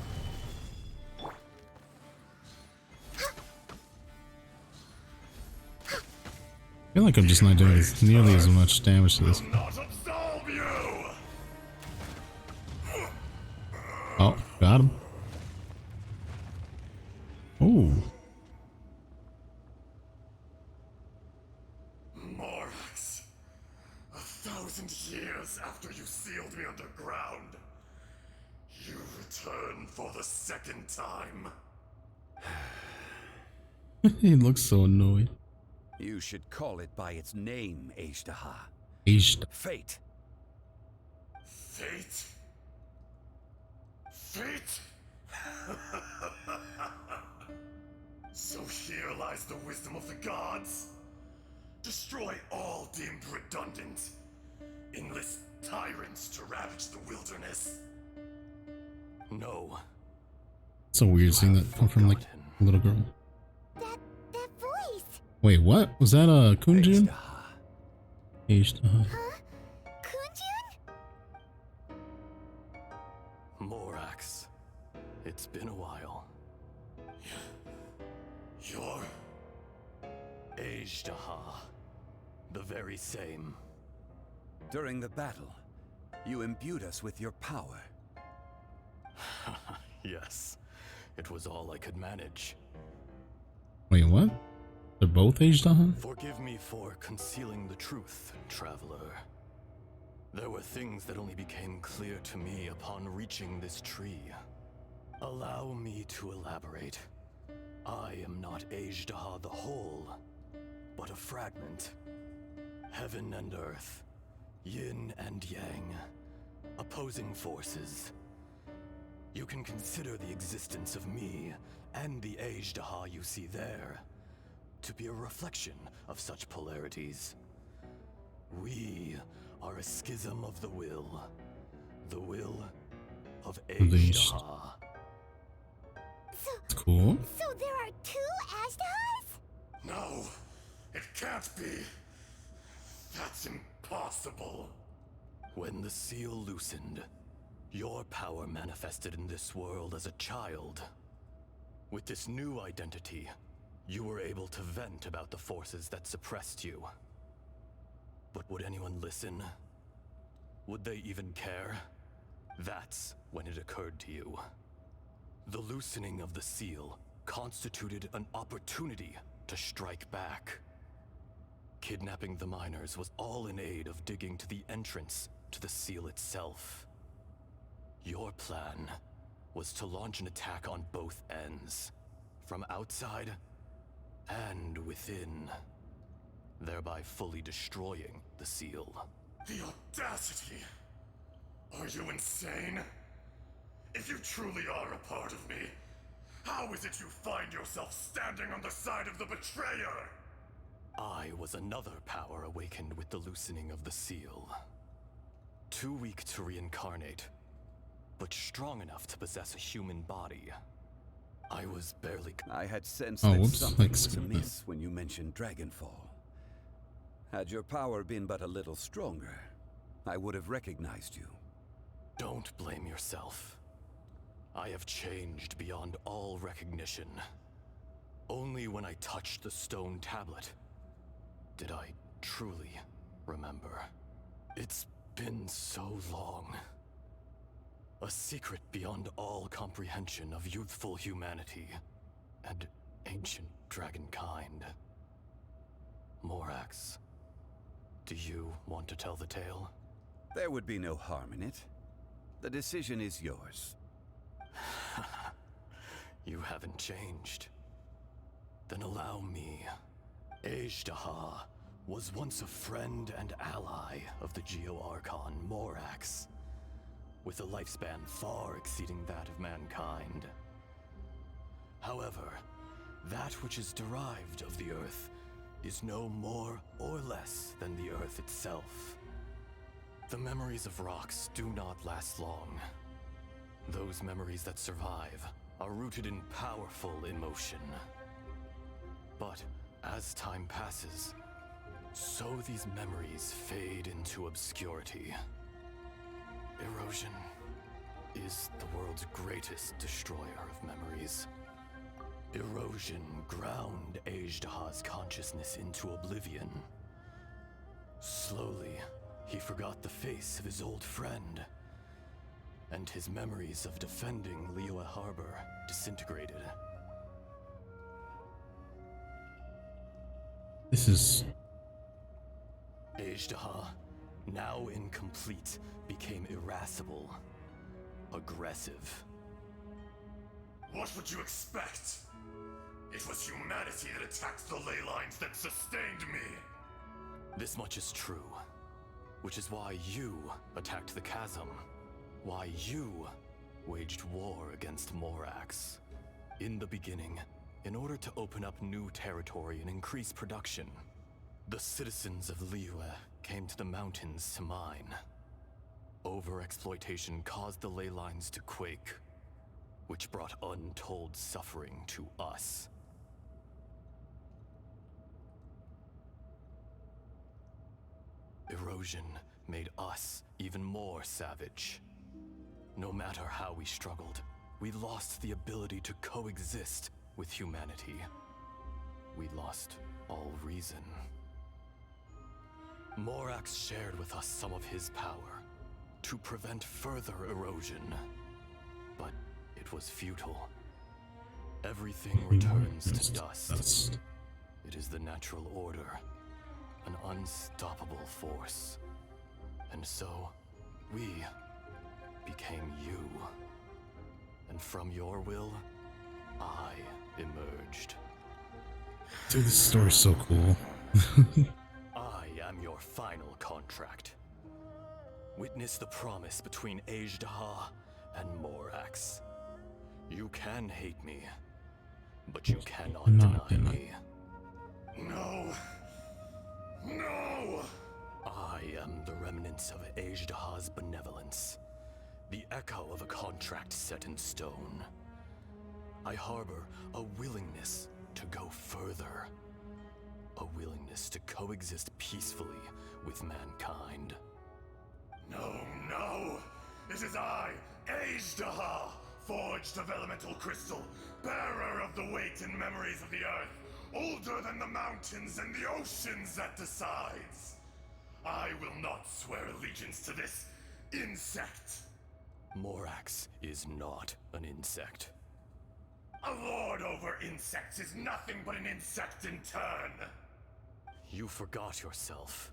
feel like I'm just not doing nearly as much damage to this. Not absolve you. Oh, got him. Oh. Morax. 1,000 years after you sealed me underground, you return for the second time. He looks so annoyed. You should call it by its name, Ajdaha. Fate. Fate? Fate? So here lies the wisdom of the gods. Destroy all deemed redundant. Enlist tyrants to ravage the wilderness. No. It's so weird seeing that come from like a little girl. That voice. Wait, what? Was that Kunjun? Ajdaha. Huh? Kunjun? Morax. It's been a while. You're... Ajdaha. The very same. During the battle, you imbued us with your power. Yes. It was all I could manage. Wait, what? They're both Ajdaha? Forgive me for concealing the truth, traveler. There were things that only became clear to me upon reaching this tree. Allow me to elaborate. I am not Ajdaha the whole, but a fragment. Heaven and earth, yin and yang, opposing forces. You can consider the existence of me and the Ajdaha you see there to be a reflection of such polarities. We are a schism of the will of Ajdaha. It's cool. So there are two Ajdahas? No, it can't be. That's impossible. When the seal loosened, your power manifested in this world as a child. With this new identity, you were able to vent about the forces that suppressed you. But would anyone listen? Would they even care? That's when it occurred to you. The loosening of the seal constituted an opportunity to strike back. Kidnapping the miners was all in aid of digging to the entrance to the seal itself. Your plan was to launch an attack on both ends, from outside and within. thereby fully destroying the seal. The audacity! Are you insane? If you truly are a part of me, how is it you find yourself standing on the side of the betrayer? I was another power awakened with the loosening of the seal. Too weak to reincarnate, but strong enough to possess a human body. I was barely... I had sensed Oh, that whoops, something like, was amiss when you mentioned Dragonfall. Had your power been but a little stronger, I would have recognized you. Don't blame yourself. I have changed beyond all recognition. Only when I touched the stone tablet did I truly remember. It's been so long. A secret beyond all comprehension of youthful humanity and ancient dragonkind. Morax, do you want to tell the tale? There would be no harm in it. The decision is yours. You haven't changed. Then allow me. Ejdaha was once a friend and ally of the Geo-Archon Morax, with a lifespan far exceeding that of mankind. However, that which is derived of the Earth is no more or less than the Earth itself. The memories of rocks do not last long. Those memories that survive are rooted in powerful emotion. But as time passes, so these memories fade into obscurity. Erosion is the world's greatest destroyer of memories. Erosion ground Ejdaha's consciousness into oblivion. Slowly, he forgot the face of his old friend, and his memories of defending Liyue Harbor disintegrated. This is... Ejdaha, now incomplete, became irascible, aggressive. What would you expect? It was humanity that attacked the ley lines that sustained me. This much is true, which is why you attacked the chasm, why you waged war against Morax. In the beginning, in order to open up new territory and increase production, the citizens of Liyue came to the mountains to mine. Overexploitation caused the ley lines to quake, which brought untold suffering to us. Erosion made us even more savage. No matter how we struggled, we lost the ability to coexist with humanity. We lost all reason. Morax shared with us some of his power to prevent further erosion, but it was futile. Everything returns to dust. It is the natural order, an unstoppable force. And so, we became you. And from your will, I emerged. Dude, this story's so cool. I am your final contract. Witness the promise between Ejdaha and Morax. You can hate me, but you cannot deny me. No. No! I am the remnants of Ejdaha's benevolence, the echo of a contract set in stone. I harbor a willingness to go further, a willingness to coexist peacefully with mankind. No, no! It is I, Ejdaha, forged of elemental crystal, bearer of the weight and memories of the earth, older than the mountains and the oceans that decides. I will not swear allegiance to this insect. Morax is not an insect. A lord over insects is nothing but an insect in turn. You forgot yourself.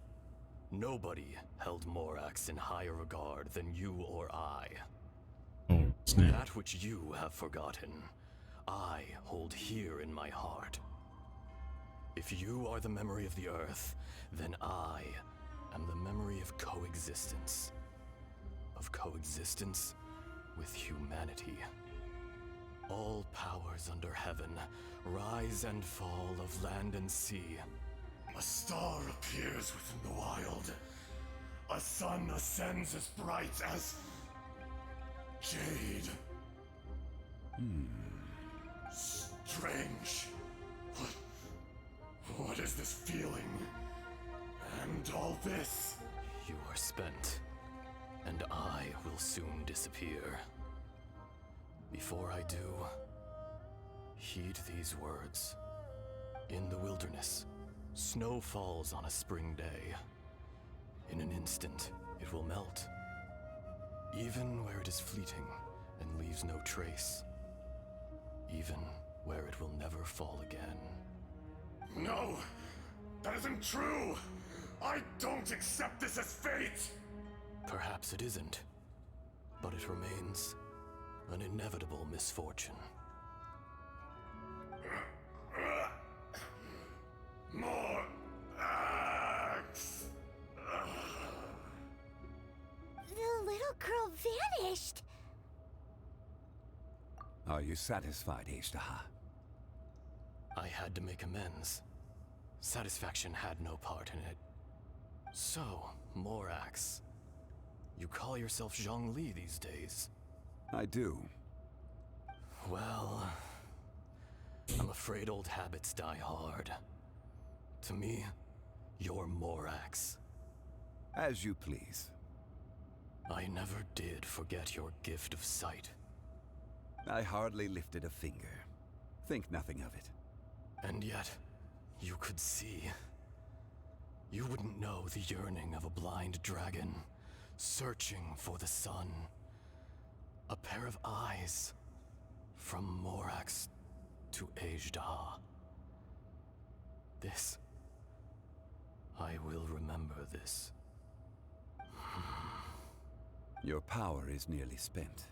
Nobody held Morax in higher regard than you or I. Oh, snap. That which you have forgotten, I hold here in my heart. If you are the memory of the Earth, then I am the memory of coexistence. Of coexistence with humanity. All powers under heaven, rise and fall of land and sea. A star appears within the wild. A sun ascends as bright as jade. Strange. What is this feeling? And all this? You are spent, and I will soon disappear. Before I do, heed these words. In the wilderness, snow falls on a spring day. In an instant, it will melt. Even where it is fleeting and leaves no trace. Even where it will never fall again. No! That isn't true! I don't accept this as fate! Perhaps it isn't, but it remains an inevitable misfortune. More axe! The little girl vanished! Are you satisfied, Ishtaha? I had to make amends. Satisfaction had no part in it. So, Morax, you call yourself Zhongli these days? I do. Well, I'm afraid old habits die hard. To me, you're Morax. As you please. I never did forget your gift of sight. I hardly lifted a finger. Think nothing of it. And yet, you could see. You wouldn't know the yearning of a blind dragon, searching for the sun. A pair of eyes, from Morax to Ejdah. This, I will remember this. Your power is nearly spent.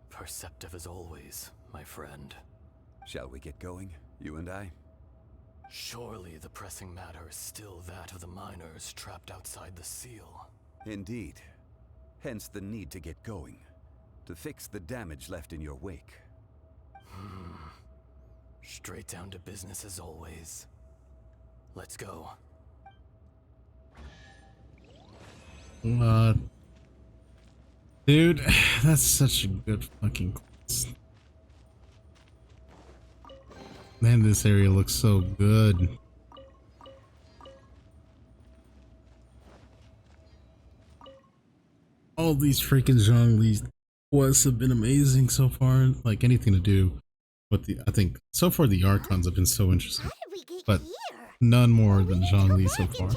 Perceptive as always, my friend. Shall we get going, you and I? Surely the pressing matter is still that of the miners trapped outside the seal. Indeed. Hence the need to get going. To fix the damage left in your wake. Straight down to business as always. Let's go. Dude, that's such a good fucking quest. Man, this area looks so good. All these freaking Zhongli quests have been amazing so far. Like anything to do with the, I think so far the Archons have been so interesting, but none more than Zhongli so far.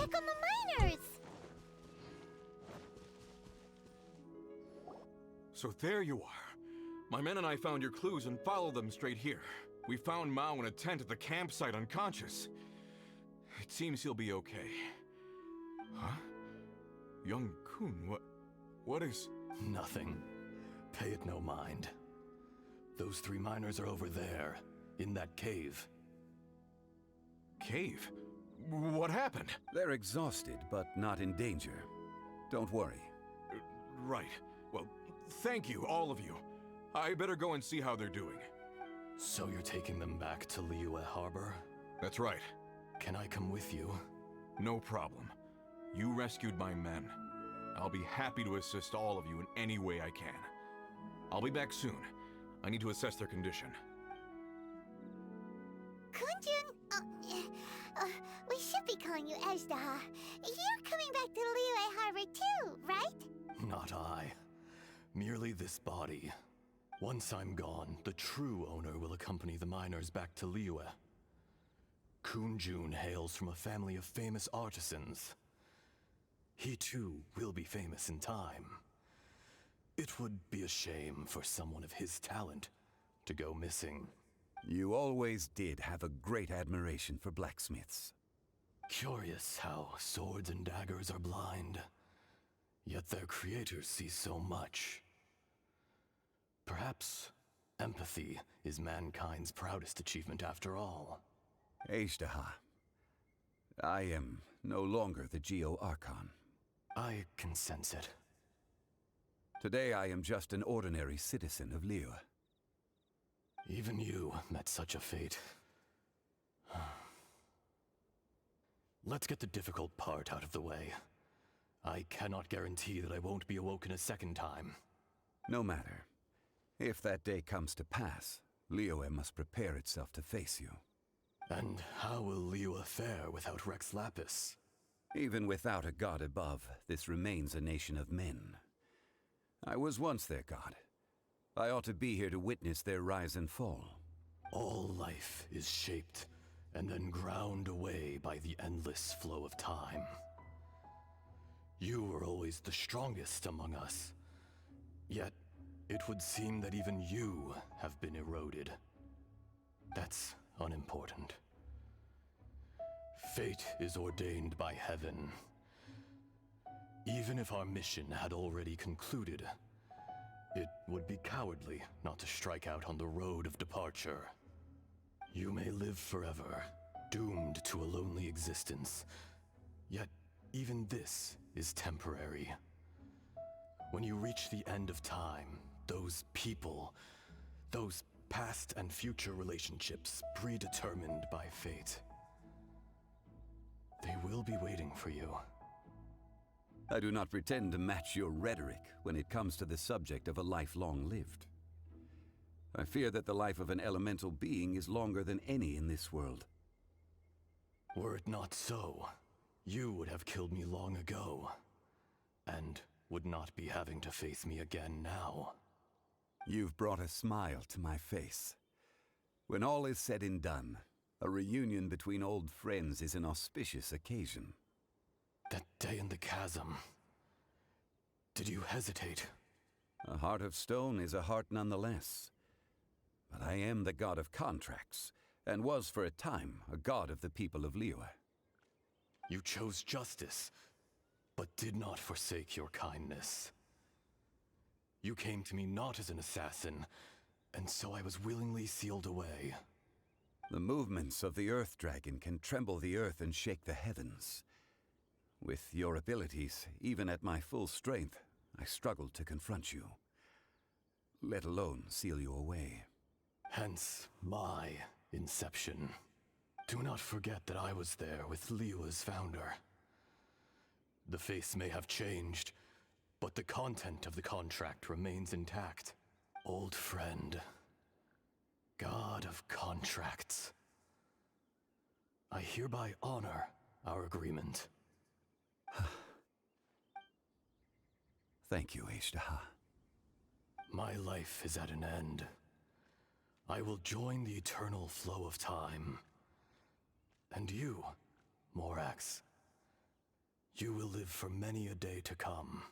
So there you are. My men and I found your clues and followed them straight here. We found Mao in a tent at the campsite unconscious. It seems he'll be okay. Huh? Young Kun, what is... Nothing. Pay it no mind. Those three miners are over there, in that cave. Cave? What happened? They're exhausted, but not in danger. Don't worry. Right. Well, thank you, all of you. I better go and see how they're doing. So you're taking them back to Liyue Harbor? That's right. Can I come with you? No problem. You rescued my men. I'll be happy to assist all of you in any way I can. I'll be back soon. I need to assess their condition. Kunjun, we should be calling you Ejdah. You're coming back to Liyue Harbor too, right? Not I. Merely this body. Once I'm gone, the true owner will accompany the miners back to Liyue. Kunjun hails from a family of famous artisans. He too will be famous in time. It would be a shame for someone of his talent to go missing. You always did have a great admiration for blacksmiths. Curious how swords and daggers are blind, yet their creators see so much. Perhaps Empathy is mankind's proudest achievement after all. Azhdaha, I am no longer the Geo Archon. I can sense it. Today I am just an ordinary citizen of Liyue. Even you met such a fate. Let's get the difficult part out of the way. I cannot guarantee that I won't be awoken a second time. No matter. If that day comes to pass, Liyue must prepare itself to face you. And how will Liyue fare without Rex Lapis? Even without a god above, this remains a nation of men. I was once their god. I ought to be here to witness their rise and fall. All life is shaped and then ground away by the endless flow of time. You were always the strongest among us. Yet, it would seem that even you have been eroded. That's unimportant. Fate is ordained by heaven. Even if our mission had already concluded, it would be cowardly not to strike out on the road of departure. You may live forever, doomed to a lonely existence. Yet, even this is temporary. When you reach the end of time, those people, those past and future relationships predetermined by fate, they will be waiting for you. I do not pretend to match your rhetoric when it comes to the subject of a life long lived. I fear that the life of an elemental being is longer than any in this world. Were it not so, you would have killed me long ago, and would not be having to face me again now. You've brought a smile to my face. When all is said and done, a reunion between old friends is an auspicious occasion. That day in the chasm, did you hesitate? A heart of stone is a heart nonetheless. But I am the god of contracts, and was for a time a god of the people of Liyue. You chose justice, but did not forsake your kindness. You came to me not as an assassin, and so I was willingly sealed away. The movements of the Earth Dragon can tremble the earth and shake the heavens. With your abilities, even at my full strength, I struggled to confront you, let alone seal you away. Hence my inception. Do not forget that I was there with Liyue's founder. The face may have changed, but the content of the contract remains intact. Old friend, god of contracts, I hereby honor our agreement. Thank you, Azhdaha. My life is at an end. I will join the eternal flow of time. And you, Morax, you will live for many a day to come.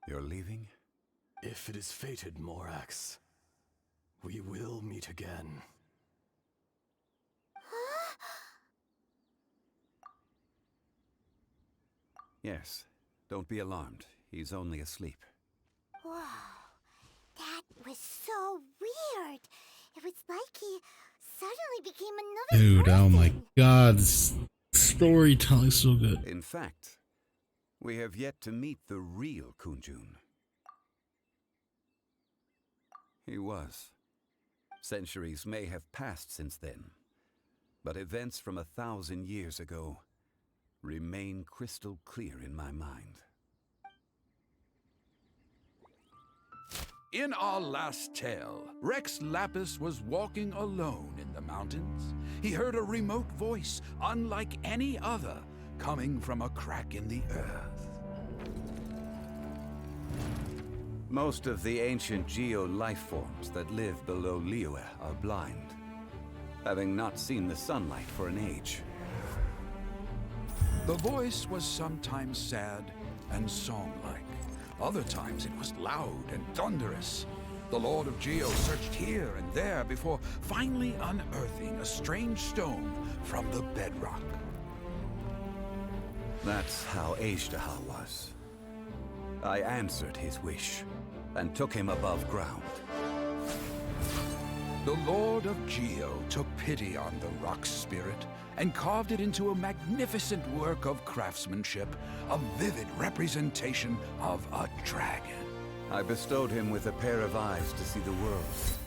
You're leaving? If it is fated, Morax, we will meet again. Yes. Don't be alarmed. He's only asleep. Whoa. That was so weird. It was like he suddenly became another Dude, person. oh my god, this storytelling's so good. In fact, we have yet to meet the real Kunjun. He was. Centuries may have passed since then, but events from 1,000 years ago remain crystal clear in my mind. In our last tale, Rex Lapis was walking alone in the mountains. He heard a remote voice, unlike any other, coming from a crack in the earth. Most of the ancient geo life forms that live below Liyue are blind, having not seen the sunlight for an age. The voice was sometimes sad and song-like. Other times it was loud and thunderous. The Lord of Geo searched here and there before finally unearthing a strange stone from the bedrock. That's how Azhdaha was. I answered his wish. and took him above ground. The Lord of Geo took pity on the rock spirit and carved it into a magnificent work of craftsmanship, a vivid representation of a dragon. I bestowed him with a pair of eyes to see the world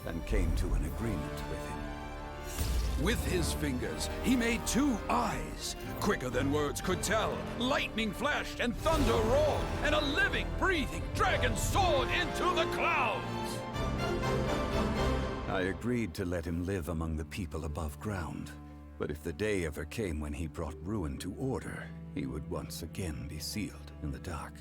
and came to an agreement with him. With his fingers, he made 2 eyes, quicker than words could tell. Lightning flashed and thunder roared, and a living, breathing dragon soared into the clouds. I agreed to let him live among the people above ground. But if the day ever came when he brought ruin to order, he would once again be sealed in the dark.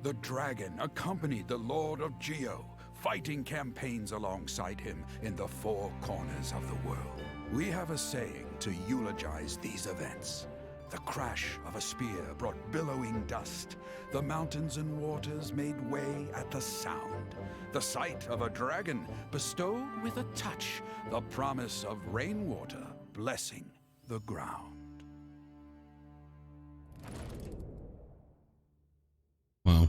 The dragon accompanied the Lord of Geo, fighting campaigns alongside him in the 4 corners of the world. We have a saying to eulogize these events. The crash of a spear brought billowing dust. The mountains and waters made way at the sound. The sight of a dragon bestowed with a touch the promise of rainwater blessing the ground. Wow.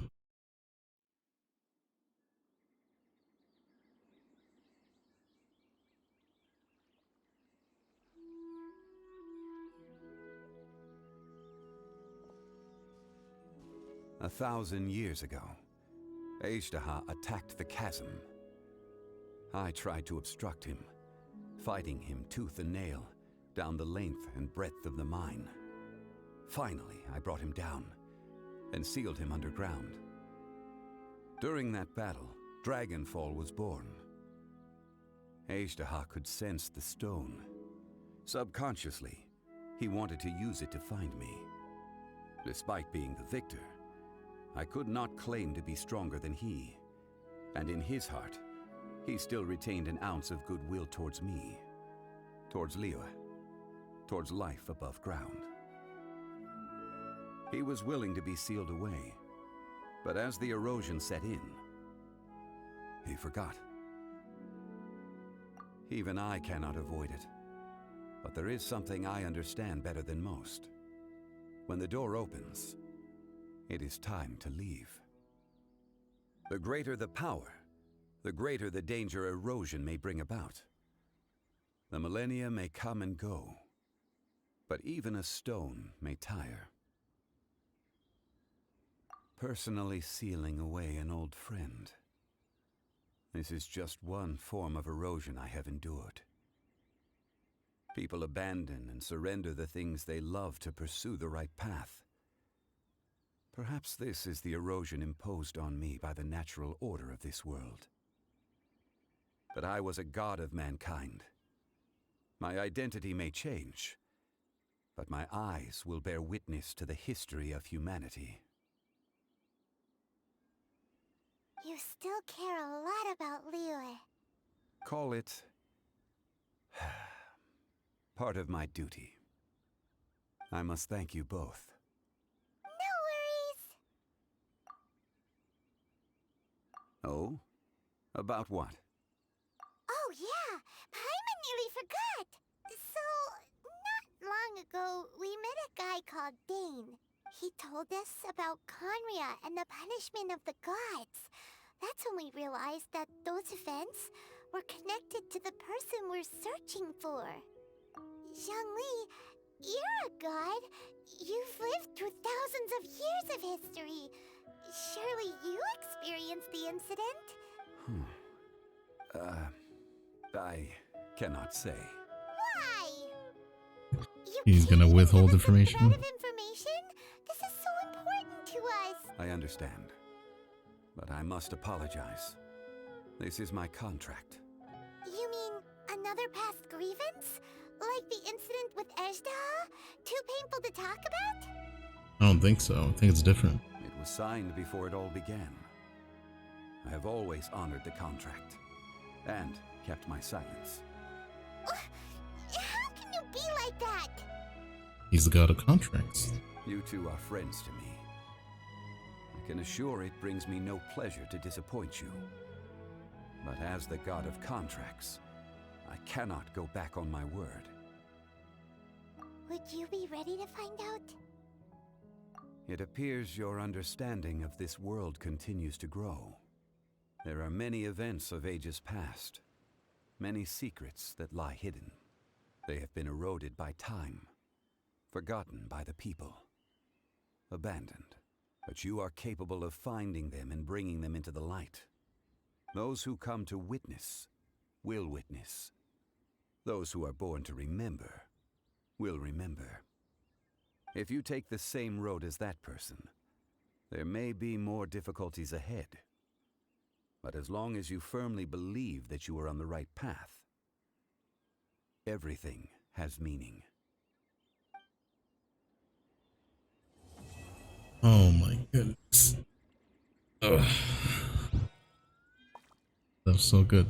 A 1,000 years ago, Azhdaha attacked the chasm. I tried to obstruct him, fighting him tooth and nail down the length and breadth of the mine. Finally, I brought him down and sealed him underground. During that battle, Dragonfall was born. Azhdaha could sense the stone. Subconsciously, he wanted to use it to find me. Despite being the victor, I could not claim to be stronger than he, and in his heart, he still retained an ounce of goodwill towards me, towards Liyue, towards life above ground. He was willing to be sealed away, but as the erosion set in, he forgot. Even I cannot avoid it, but there is something I understand better than most. When the door opens, it is time to leave. The greater the power, the greater the danger erosion may bring about. The millennia may come and go, but even a stone may tire. Personally sealing away an old friend. This is just one form of erosion I have endured. People abandon and surrender the things they love to pursue the right path. Perhaps this is the erosion imposed on me by the natural order of this world. But I was a god of mankind. My identity may change, but my eyes will bear witness to the history of humanity. You still care a lot about Liyue. Call it part of my duty. I must thank you both. No worries. Oh? About what? Oh yeah, Paimon nearly forgot. So, not long ago, we met a guy called Dane. He told us about Conria and the punishment of the gods. That's when we realized that those events were connected to the person we're searching for. Zhongli, you're a god. You've lived through thousands of years of history. Surely you experienced the incident? I cannot say. Why? He's gonna withhold information. This is so important to us. I understand. But I must apologize. This is my contract. You mean another past grievance? Like the incident with Azhdaha? Too painful to talk about? I don't think so. I think it's different. It was signed before it all began. I have always honored the contract. And kept my silence. How can you be like that? He's the god of contracts. You two are friends to me. I can assure it brings me no pleasure to disappoint you. But as the god of contracts, I cannot go back on my word. Would you be ready to find out? It appears your understanding of this world continues to grow. There are many events of ages past, many secrets that lie hidden. They have been eroded by time, forgotten by the people, abandoned. But you are capable of finding them and bringing them into the light. Those who come to witness will witness. Those who are born to remember will remember. If you take the same road as that person, there may be more difficulties ahead. But as long as you firmly believe that you are on the right path, everything has meaning. Oh my goodness. Ugh. That was so good.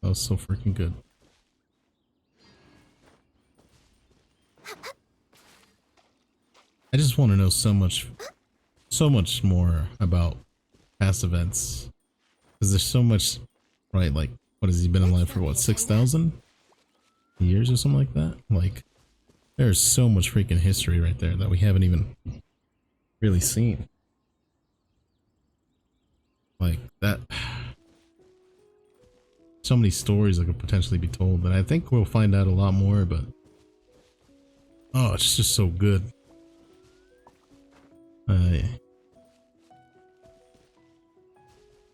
That was so freaking good. I just want to know so much more about past events. Because there's so much, right? Like, what has he been alive for? What, 6,000 years or something like that? Like, there's so much freaking history right there that we haven't even really seen. Like that. So many stories that could potentially be told, and I think we'll find out a lot more, but oh, it's just so good.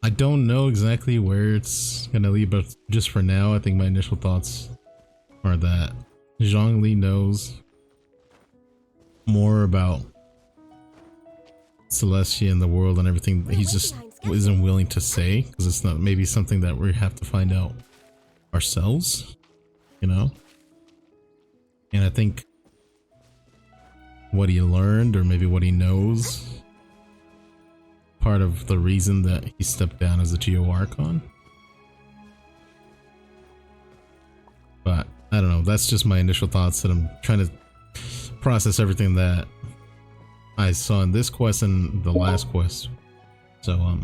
I don't know exactly where it's gonna lead, but just for now, I think my initial thoughts are that Zhongli knows more about Celestia and the world and everything. He just isn't willing to say, because it's not maybe something that we have to find out ourselves, you know? And I think what he learned, or maybe what he knows, part of the reason that he stepped down as a Geo Archon. But I don't know, that's just my initial thoughts, that I'm trying to process everything that I saw in this quest and the last quest. So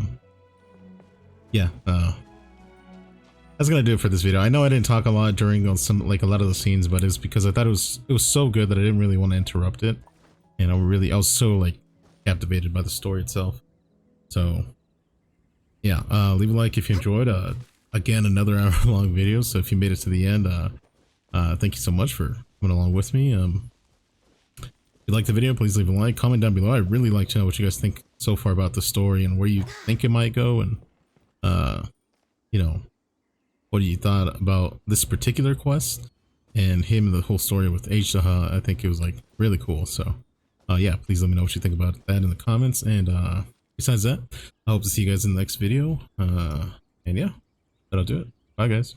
yeah, that's gonna do it for this video. I know I didn't talk a lot during some, like, a lot of the scenes, but it's because I thought it was so good that I didn't really want to interrupt it, and I was so, like, captivated by the story itself. So yeah, leave a like if you enjoyed. Again, another hour-long video, so if you made it to the end, thank you so much for coming along with me. If you liked the video, please leave a like, comment down below. I'd really like to know what you guys think so far about the story and where you think it might go, and you know, what you thought about this particular quest and him and the whole story with H-Saha. I think it was, like, really cool. So yeah, please let me know what you think about that in the comments, and besides that, I hope to see you guys in the next video, and yeah, that'll do it. Bye guys.